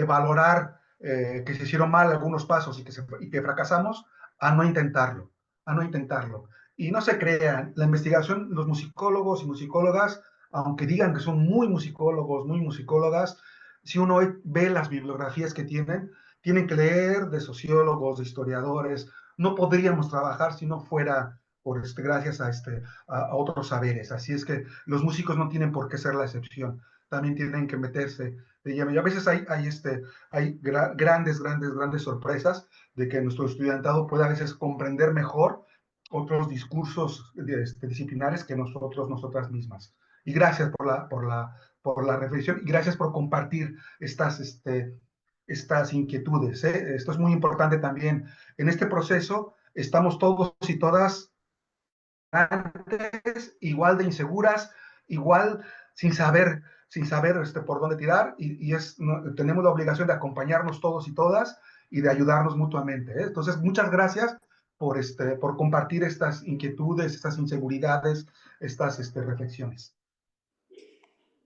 valorar que se hicieron mal algunos pasos y que fracasamos, a no intentarlo, a no intentarlo. Y no se crean, la investigación, los musicólogos y musicólogas, aunque digan que son muy musicólogos, muy musicólogas, si uno ve las bibliografías que tienen que leer de sociólogos, de historiadores. No podríamos trabajar si no fuera gracias a otros saberes. Así es que los músicos no tienen por qué ser la excepción. También tienen que meterse de lleno. Y a veces hay grandes sorpresas de que nuestro estudiantado puede a veces comprender mejor otros discursos disciplinares que nosotras mismas. Y gracias por la reflexión y gracias por compartir estas inquietudes. Esto es muy importante también. En este proceso estamos todos y todas antes, igual de inseguras, igual sin saber por dónde tirar tenemos la obligación de acompañarnos todos y todas y de ayudarnos mutuamente. Entonces, muchas gracias por compartir estas inquietudes, estas inseguridades, estas reflexiones.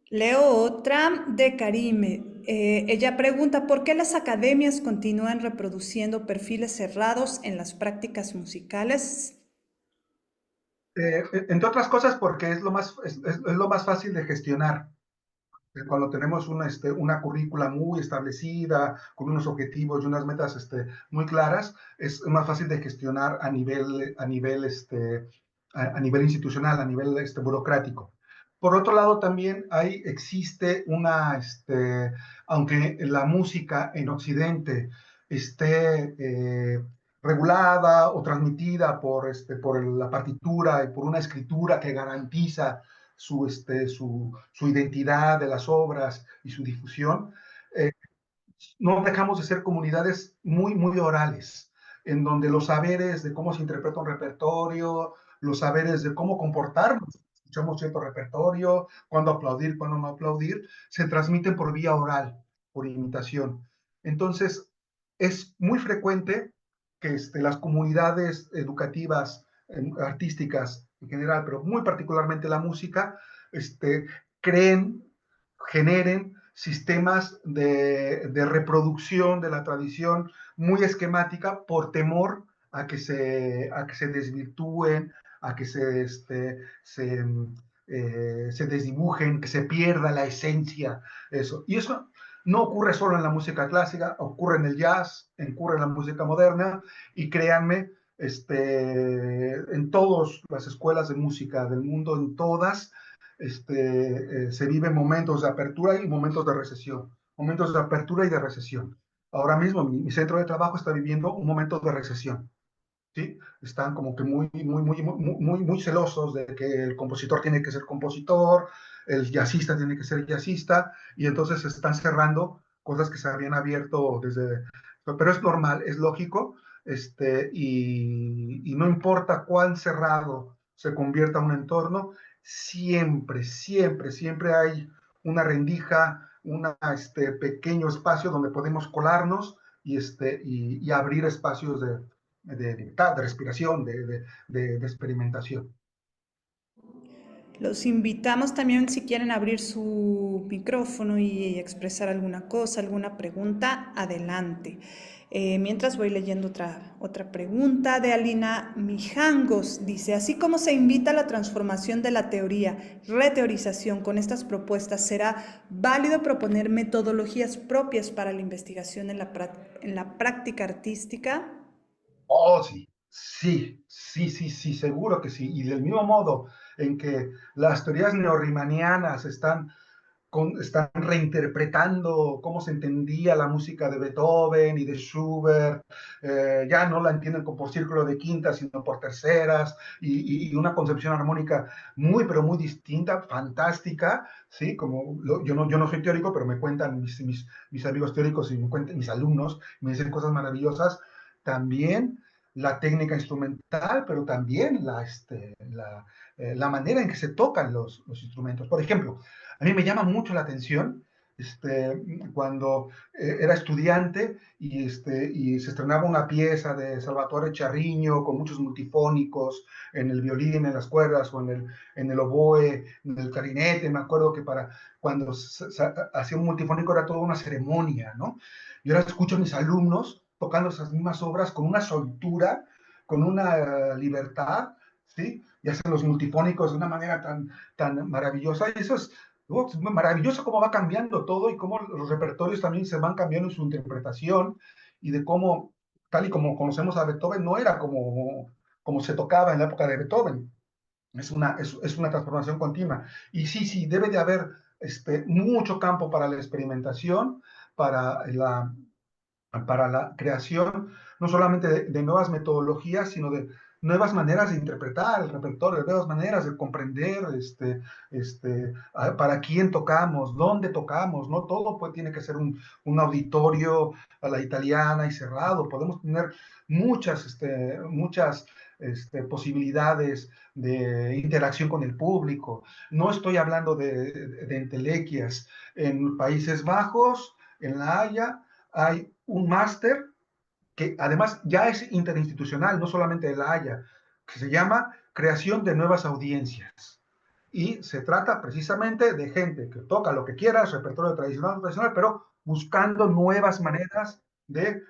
Leo otra de Karime. Ella pregunta, ¿por qué las academias continúan reproduciendo perfiles cerrados en las prácticas musicales? Entre otras cosas, porque es lo más fácil de gestionar. Cuando tenemos una currícula muy establecida, con unos objetivos y unas metas muy claras, es más fácil de gestionar a nivel institucional, a nivel burocrático. Por otro lado, también existe aunque la música en Occidente esté regulada o transmitida por la partitura y por una escritura que garantiza su identidad de las obras y su difusión, eh, no dejamos de ser comunidades muy orales, en donde los saberes de cómo se interpreta un repertorio, los saberes de cómo comportarnos, escuchamos cierto repertorio, cuándo aplaudir, cuándo no aplaudir, se transmiten por vía oral, por imitación. Entonces, es muy frecuente que las comunidades educativas, artísticas en general, pero muy particularmente la música, creen, generen sistemas de reproducción de la tradición muy esquemática por temor a que se desvirtúen, a que se desdibujen, que se pierda la esencia. Eso. Y eso no ocurre solo en la música clásica, ocurre en el jazz, ocurre en la música moderna, y créanme, en todas las escuelas de música del mundo, en todas, se viven momentos de apertura y momentos de recesión, momentos de apertura y de recesión. Ahora mismo mi centro de trabajo está viviendo un momento de recesión, ¿sí? Están como que muy celosos de que el compositor tiene que ser compositor, el jazzista tiene que ser jazzista, y entonces se están cerrando cosas que se habían abierto desde... Pero es normal, es lógico, y no importa cuán cerrado se convierta un entorno, siempre hay una rendija, un pequeño espacio donde podemos colarnos y abrir espacios de libertad, de respiración, de experimentación. Los invitamos también si quieren abrir su micrófono y expresar alguna cosa, alguna pregunta, adelante. Mientras voy leyendo otra pregunta de Alina Mijangos. Dice, así como se invita a la transformación de la teoría, reteorización con estas propuestas, ¿será válido proponer metodologías propias para la investigación en la práctica artística? Oh, sí, seguro que sí. Y del mismo modo en que las teorías neorriemannianas están reinterpretando cómo se entendía la música de Beethoven y de Schubert, ya no la entienden por círculo de quintas, sino por terceras, y una concepción armónica pero muy distinta, fantástica, ¿sí? Yo no soy teórico, pero me cuentan mis amigos teóricos y me cuentan mis alumnos, me dicen cosas maravillosas. También la técnica instrumental, pero también la manera en que se tocan los instrumentos. Por ejemplo, a mí me llama mucho la atención cuando era estudiante y se estrenaba una pieza de Salvatore Charriño con muchos multifónicos en el violín, en las cuerdas o en el oboe, en el clarinete. Me acuerdo que cuando se hacía un multifónico era toda una ceremonia, ¿no? Y ahora escucho a mis alumnos tocando esas mismas obras con una soltura, con una libertad, ¿sí? Y hacen los multifónicos de una manera tan maravillosa. Y eso es maravilloso cómo va cambiando todo y cómo los repertorios también se van cambiando en su interpretación y de cómo, tal y como conocemos a Beethoven, no era como se tocaba en la época de Beethoven. Es una transformación continua. Y sí, debe de haber mucho campo para la experimentación, para la, para la creación no solamente de nuevas metodologías, sino de nuevas maneras de interpretar el repertorio, nuevas maneras de comprender para quién tocamos, dónde tocamos, no todo tiene que ser un auditorio a la italiana y cerrado, podemos tener muchas posibilidades de interacción con el público. No estoy hablando de entelequias. En Países Bajos, en La Haya, hay un máster que además ya es interinstitucional, no solamente de La Haya, que se llama Creación de Nuevas Audiencias. Y se trata precisamente de gente que toca lo que quiera, repertorio tradicional, pero buscando nuevas maneras de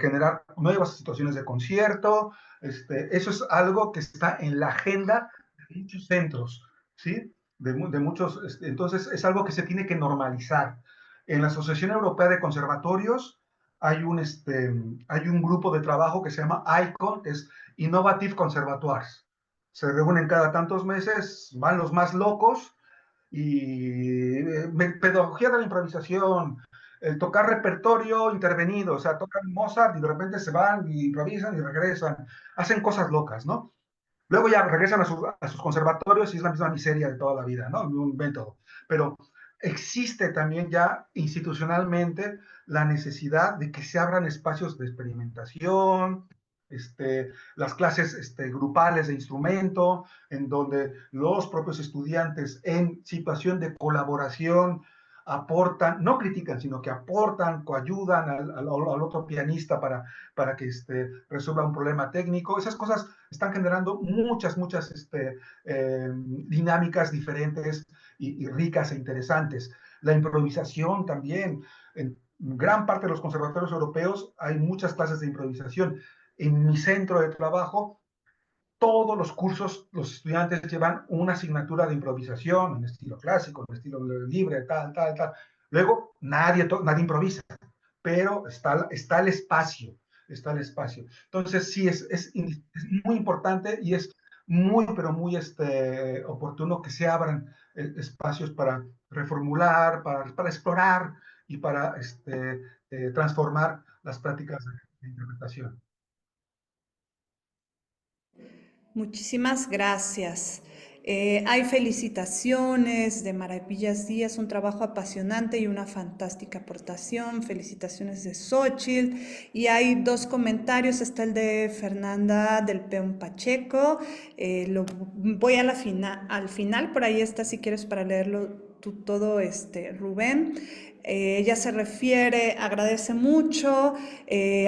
generar nuevas situaciones de concierto. Eso es algo que está en la agenda de muchos centros, ¿sí? De muchos, entonces es algo que se tiene que normalizar. En la Asociación Europea de Conservatorios hay un grupo de trabajo que se llama ICON, que es Innovative Conservatoires. Se reúnen cada tantos meses, van los más locos y pedagogía de la improvisación, tocar repertorio intervenido, o sea, tocan Mozart y de repente se van y improvisan y regresan, hacen cosas locas, ¿no? Luego ya regresan a sus conservatorios y es la misma miseria de toda la vida, ¿no? Un método. Pero existe también ya institucionalmente la necesidad de que se abran espacios de experimentación, las clases grupales de instrumento, en donde los propios estudiantes en situación de colaboración aportan, no critican, sino que aportan, coayudan al otro pianista para que resuelva un problema técnico. Esas cosas están generando muchas dinámicas diferentes y ricas e interesantes. La improvisación también. En gran parte de los conservatorios europeos hay muchas clases de improvisación. En mi centro de trabajo, todos los cursos, los estudiantes llevan una asignatura de improvisación, en estilo clásico, en estilo libre, tal. Luego, nadie improvisa, pero está el espacio, está el espacio. Entonces, sí, es muy importante y es pero muy oportuno que se abran espacios para reformular, para explorar y para transformar las prácticas de interpretación. Muchísimas gracias. Hay felicitaciones de Maravillas Díaz, un trabajo apasionante y una fantástica aportación. Felicitaciones de Xochitl. Y hay dos comentarios. Está el de Fernanda del Peón Pacheco. Voy al final, por ahí está si quieres para leerlo tú todo, Rubén. Ella se refiere, agradece mucho,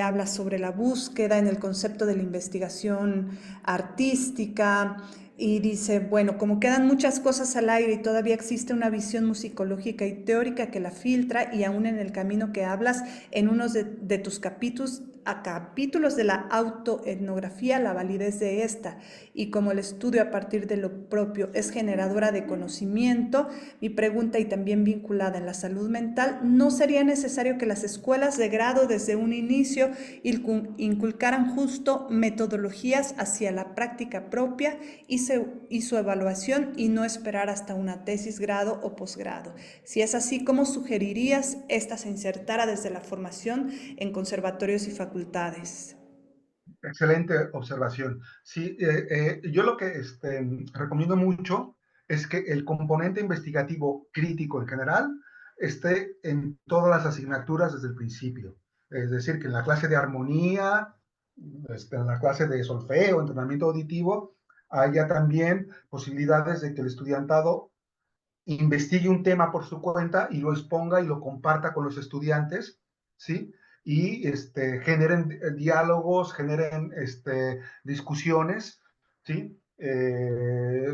habla sobre la búsqueda en el concepto de la investigación artística y dice, bueno, como quedan muchas cosas al aire y todavía existe una visión musicológica y teórica que la filtra y aún en el camino que hablas en unos de tus capítulos de la autoetnografía, la validez de esta y como el estudio a partir de lo propio es generadora de conocimiento, mi pregunta y también vinculada en la salud mental, ¿no sería necesario que las escuelas de grado desde un inicio inculcaran justo metodologías hacia la práctica propia y su evaluación y no esperar hasta una tesis grado o posgrado? Si es así, ¿cómo sugerirías esta se insertara desde la formación en conservatorios y facultades? Excelente observación. Sí, yo lo que recomiendo mucho es que el componente investigativo crítico en general esté en todas las asignaturas desde el principio. Es decir, que en la clase de armonía, en la clase de solfeo, entrenamiento auditivo, haya también posibilidades de que el estudiantado investigue un tema por su cuenta y lo exponga y lo comparta con los estudiantes, ¿sí? Y generen diálogos, generen discusiones, ¿sí?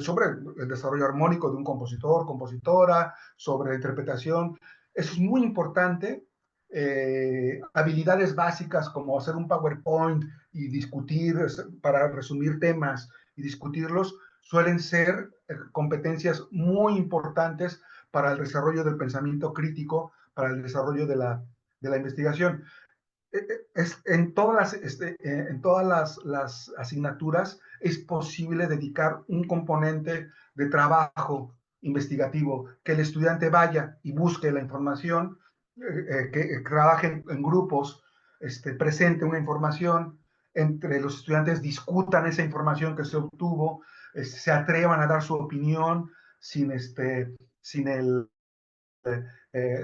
Sobre el desarrollo armónico de un compositor, compositora, sobre la interpretación. Eso es muy importante. Habilidades básicas como hacer un PowerPoint y discutir, para resumir temas y discutirlos, suelen ser competencias muy importantes para el desarrollo del pensamiento crítico, para el desarrollo de la investigación. En todas las asignaturas es posible dedicar un componente de trabajo investigativo, que el estudiante vaya y busque la información, que trabaje en grupos, presente una información, entre los estudiantes discutan esa información que se obtuvo, se atrevan a dar su opinión sin, sin el,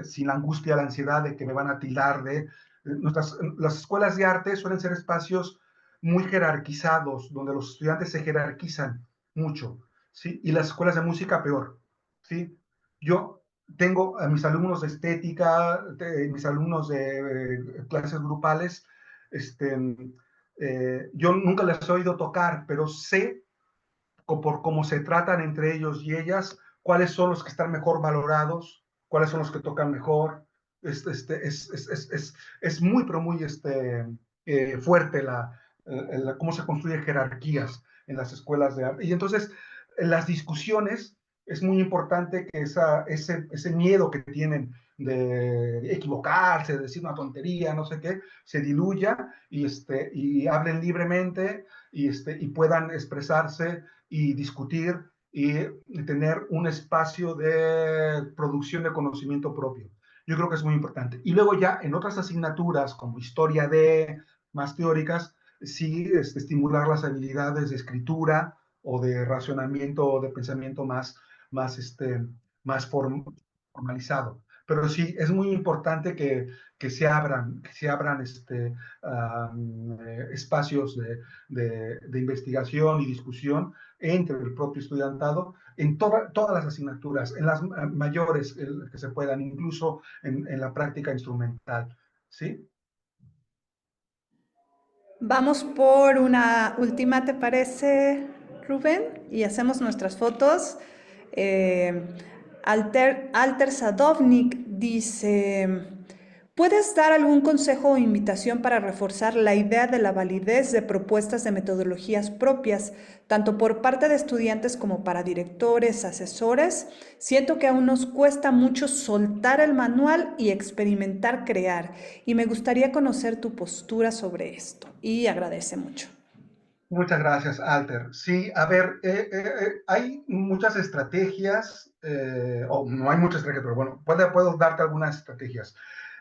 sin la angustia, la ansiedad de que me van a tildar de... Las escuelas de arte suelen ser espacios muy jerarquizados, donde los estudiantes se jerarquizan mucho, ¿sí? Y las escuelas de música peor, ¿sí? Yo tengo a mis alumnos de estética, mis alumnos de clases grupales, yo nunca les he oído tocar, pero sé por cómo se tratan entre ellos y ellas, cuáles son los que están mejor valorados, cuáles son los que tocan mejor. Es muy, pero muy fuerte cómo se construyen jerarquías en las escuelas de arte. Y entonces, en las discusiones, es muy importante que ese miedo que tienen de equivocarse, de decir una tontería, no sé qué, se diluya y hablen libremente y puedan expresarse y discutir y tener un espacio de producción de conocimiento propio. Yo creo que es muy importante. Y luego ya en otras asignaturas como historia de más teóricas, sí estimular las habilidades de escritura o de racionamiento o de pensamiento más, más formalizado. Pero sí, es muy importante que se abran espacios de investigación y discusión entre el propio estudiantado en todas las asignaturas, en las mayores que se puedan, incluso en la práctica instrumental, ¿sí? Vamos por una última, ¿te parece, Rubén? Y hacemos nuestras fotos. Eh, Alter Sadovnik dice, ¿puedes dar algún consejo o invitación para reforzar la idea de la validez de propuestas de metodologías propias, tanto por parte de estudiantes como para directores, asesores? Siento que aún nos cuesta mucho soltar el manual y experimentar crear, y me gustaría conocer tu postura sobre esto. Y agradece mucho. Muchas gracias, Alter. Sí, a ver, hay muchas estrategias, o no hay muchas estrategias, pero bueno, puedo darte algunas estrategias.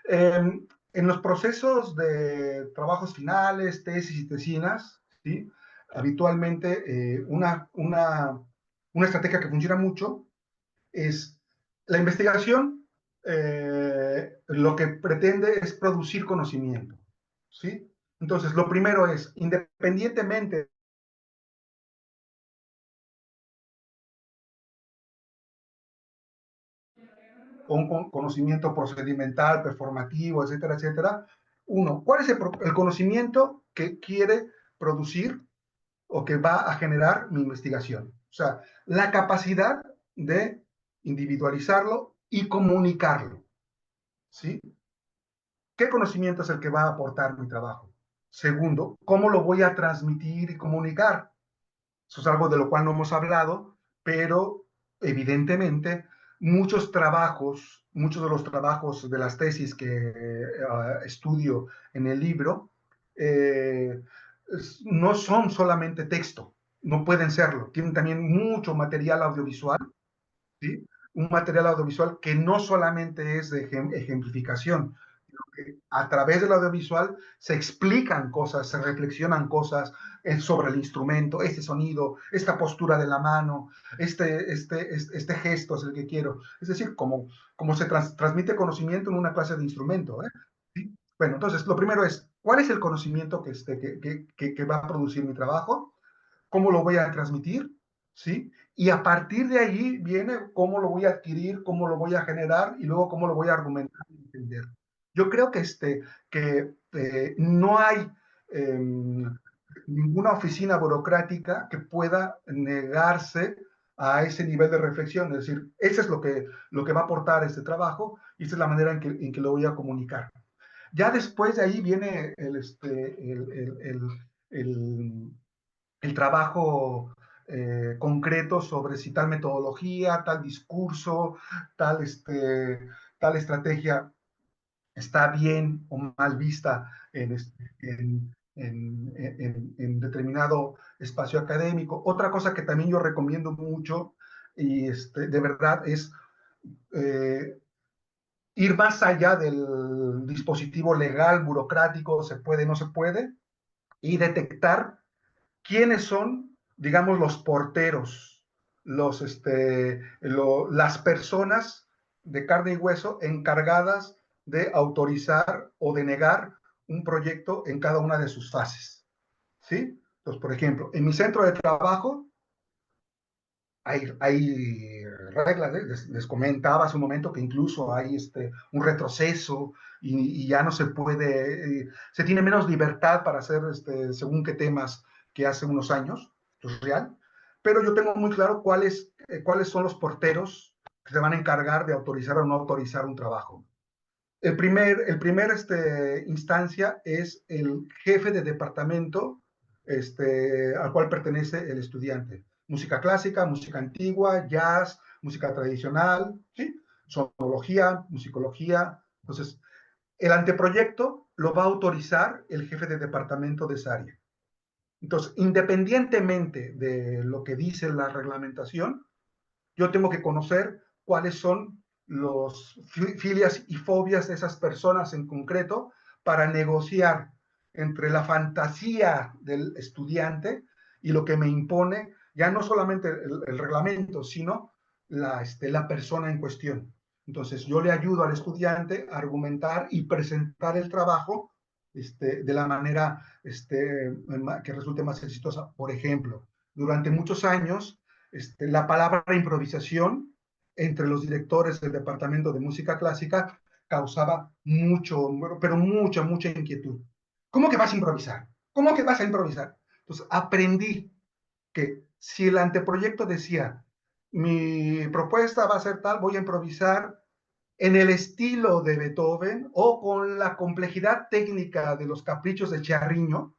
En los procesos de trabajos finales, tesis y tesinas, ¿sí? Habitualmente una estrategia que funciona mucho es la investigación. Lo que pretende es producir conocimiento, ¿sí? Entonces, lo primero es, independientemente un conocimiento procedimental, performativo, etcétera, etcétera. Uno, ¿cuál es el conocimiento que quiere producir o que va a generar mi investigación? O sea, la capacidad de individualizarlo y comunicarlo, ¿sí? ¿Qué conocimiento es el que va a aportar mi trabajo? Segundo, ¿cómo lo voy a transmitir y comunicar? Eso es algo de lo cual no hemos hablado, pero evidentemente muchos de los trabajos de las tesis que estudio en el libro, eh, no son solamente texto, no pueden serlo, tienen también mucho material audiovisual, ¿sí? Un material audiovisual que no solamente es de ejemplificación, a través del audiovisual se explican cosas, se reflexionan cosas sobre el instrumento, este sonido, esta postura de la mano, este gesto es el que quiero. Es decir, como se transmite conocimiento en una clase de instrumento. ¿Sí? Bueno, entonces, lo primero es, ¿cuál es el conocimiento que va a producir mi trabajo? ¿Cómo lo voy a transmitir? ¿Sí? y a partir de ahí viene cómo lo voy a adquirir, cómo lo voy a generar y luego cómo lo voy a argumentar y entender. Yo creo que no hay ninguna oficina burocrática que pueda negarse a ese nivel de reflexión, es decir, eso es lo que va a aportar este trabajo y esa es la manera en que lo voy a comunicar. Ya después de ahí viene el trabajo concreto sobre si tal metodología, tal discurso, tal, tal estrategia está bien o mal vista en determinado espacio académico. Otra cosa que también yo recomiendo mucho y de verdad es eh, ir más allá del dispositivo legal, burocrático, se puede, no se puede, y detectar quiénes son, digamos, los porteros, las personas de carne y hueso encargadas de autorizar o de negar un proyecto en cada una de sus fases. ¿Sí? Entonces, por ejemplo, en mi centro de trabajo hay reglas, ¿eh? Les comentaba hace un momento que incluso hay un retroceso y ya no se puede, se tiene menos libertad para hacer según qué temas que hace unos años, esto es real, pero yo tengo muy claro cuáles son los porteros que se van a encargar de autorizar o no autorizar un trabajo. El primer instancia es el jefe de departamento al cual pertenece el estudiante. Música clásica, música antigua, jazz, música tradicional, ¿sí? Sonología, musicología. Entonces, el anteproyecto lo va a autorizar el jefe de departamento de esa área. Entonces, independientemente de lo que dice la reglamentación, yo tengo que conocer cuáles son los filias y fobias de esas personas en concreto para negociar entre la fantasía del estudiante y lo que me impone ya no solamente el reglamento, sino la persona en cuestión. Entonces, yo le ayudo al estudiante a argumentar y presentar el trabajo de la manera que resulte más exitosa. Por ejemplo, durante muchos años, la palabra improvisación entre los directores del departamento de música clásica causaba mucho, pero mucha inquietud. ¿Cómo que vas a improvisar? ¿Cómo que vas a improvisar? Entonces aprendí que si el anteproyecto decía, mi propuesta va a ser tal, voy a improvisar en el estilo de Beethoven o con la complejidad técnica de los caprichos de Charriño,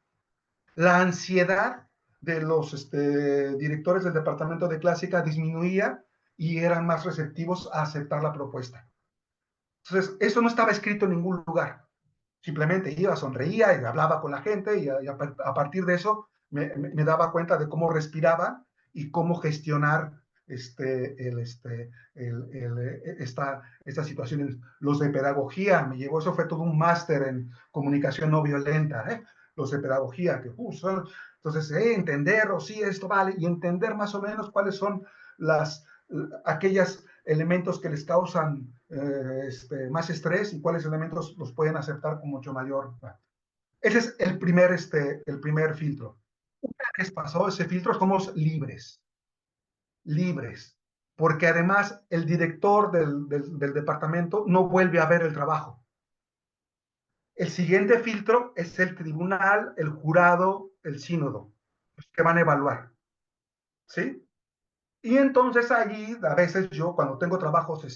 la ansiedad de los directores del departamento de clásica disminuía y eran más receptivos a aceptar la propuesta. Entonces, eso no estaba escrito en ningún lugar. Simplemente iba, sonreía y hablaba con la gente y a partir de eso me daba cuenta de cómo respiraba y cómo gestionar estas situaciones. Los de pedagogía, me llevó, eso fue todo un máster en comunicación no violenta, ¿eh? Los de pedagogía, que entonces, entender, o sí, esto vale, y entender más o menos cuáles son aquellos elementos que les causan más estrés y cuáles elementos los pueden aceptar con mucho mayor. Ese es el primer filtro. Una vez pasado ese filtro, somos libres, libres, porque además el director del departamento no vuelve a ver el trabajo. El siguiente filtro es el tribunal, el jurado, el sínodo, que van a evaluar. ¿Sí? Y entonces allí, a veces yo, cuando tengo trabajos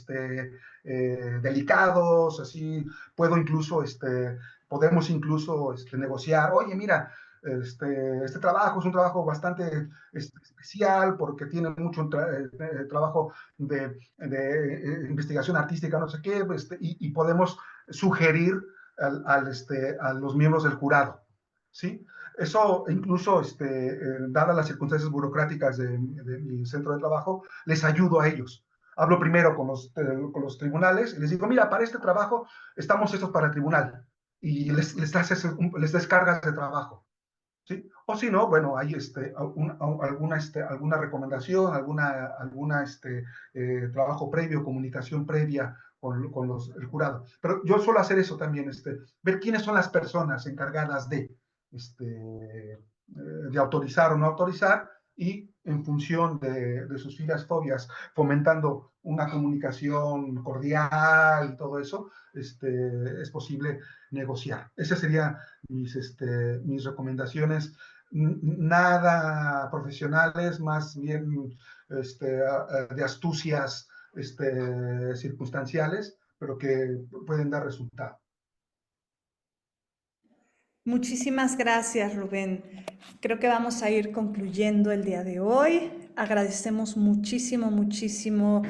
delicados, así, podemos incluso negociar, oye, mira, este trabajo es un trabajo bastante especial porque tiene mucho trabajo de investigación artística, no sé qué, y podemos sugerir a los miembros del jurado, ¿sí? Eso incluso, dadas las circunstancias burocráticas de mi centro de trabajo, les ayudo a ellos. Hablo primero con los tribunales y les digo, mira, para este trabajo estamos estos para el tribunal y les descargas de trabajo. ¿Sí? O si no, bueno, hay alguna recomendación, alguna trabajo previo, comunicación previa con el jurado. Pero yo suelo hacer eso también, ver quiénes son las personas encargadas de autorizar o no autorizar y en función de sus filias fobias, fomentando una comunicación cordial y todo eso, es posible negociar. Esas serían mis recomendaciones, nada profesionales, más bien de astucias circunstanciales, pero que pueden dar resultado. Muchísimas gracias, Rubén. Creo que vamos a ir concluyendo el día de hoy. Agradecemos muchísimo, muchísimo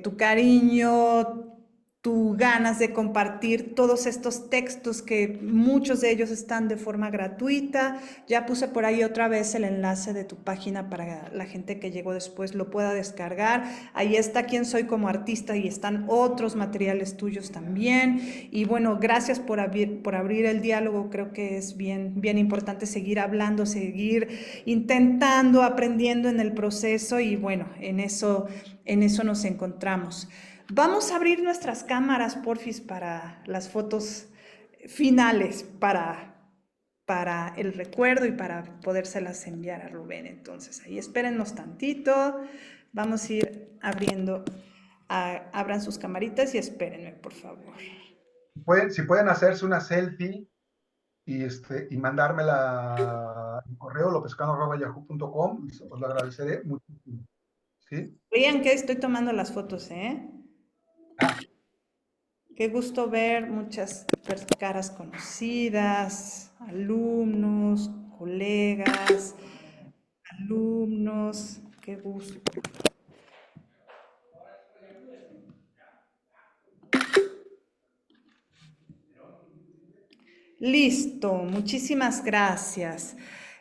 tu cariño, tu ganas de compartir todos estos textos, que muchos de ellos están de forma gratuita. Ya puse por ahí otra vez el enlace de tu página para la gente que llegó después lo pueda descargar. Ahí está Quién soy como artista y están otros materiales tuyos también. Y bueno, gracias por abrir el diálogo. Creo que es bien, bien importante seguir hablando, seguir intentando, aprendiendo en el proceso, y bueno, en eso nos encontramos. Vamos a abrir nuestras cámaras, porfis, para las fotos finales, para el recuerdo y para podérselas enviar a Rubén. Entonces, ahí espérennos tantito. Vamos a ir abriendo. Abran sus camaritas y espérenme, por favor. Si pueden hacerse una selfie y mandármela en correo lopezcano@yahoo.com, os lo agradeceré muchísimo. ¿Sí? Vean que estoy tomando las fotos, ¿eh? Ah, Qué gusto ver muchas caras conocidas, alumnos, colegas, alumnos. Qué gusto. Listo, muchísimas gracias.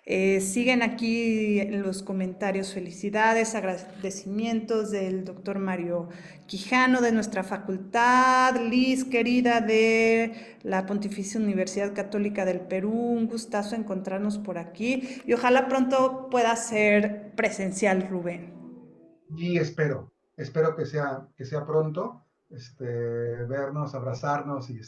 Siguen aquí en los comentarios felicidades, agradecimientos del doctor Mario Quijano de nuestra facultad, Liz querida de la Pontificia Universidad Católica del Perú, un gustazo encontrarnos por aquí y ojalá pronto pueda ser presencial, Rubén. y espero que sea pronto, vernos, abrazarnos y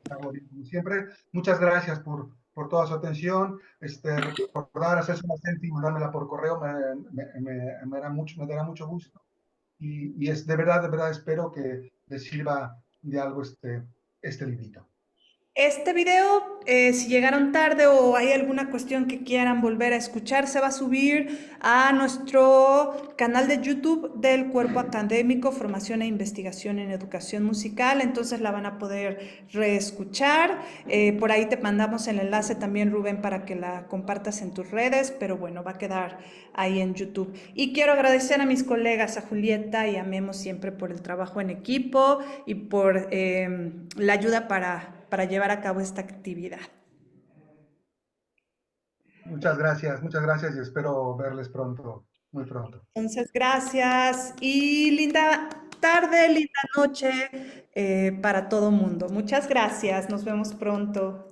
como siempre. Muchas gracias por toda su atención. Recordar, hacerse una selfie y mandármela por correo me dará mucho gusto. Y es de verdad espero que les sirva de algo este librito. Este video, si llegaron tarde o hay alguna cuestión que quieran volver a escuchar, se va a subir a nuestro canal de YouTube del Cuerpo Académico, Formación e Investigación en Educación Musical. Entonces la van a poder reescuchar. Por ahí te mandamos el enlace también, Rubén, para que la compartas en tus redes, pero bueno, va a quedar ahí en YouTube. Y quiero agradecer a mis colegas, a Julieta y a Memo, siempre por el trabajo en equipo y por la ayuda para llevar a cabo esta actividad. Muchas gracias y espero verles pronto, muy pronto. Entonces, gracias y linda tarde, linda noche para todo mundo. Muchas gracias, nos vemos pronto.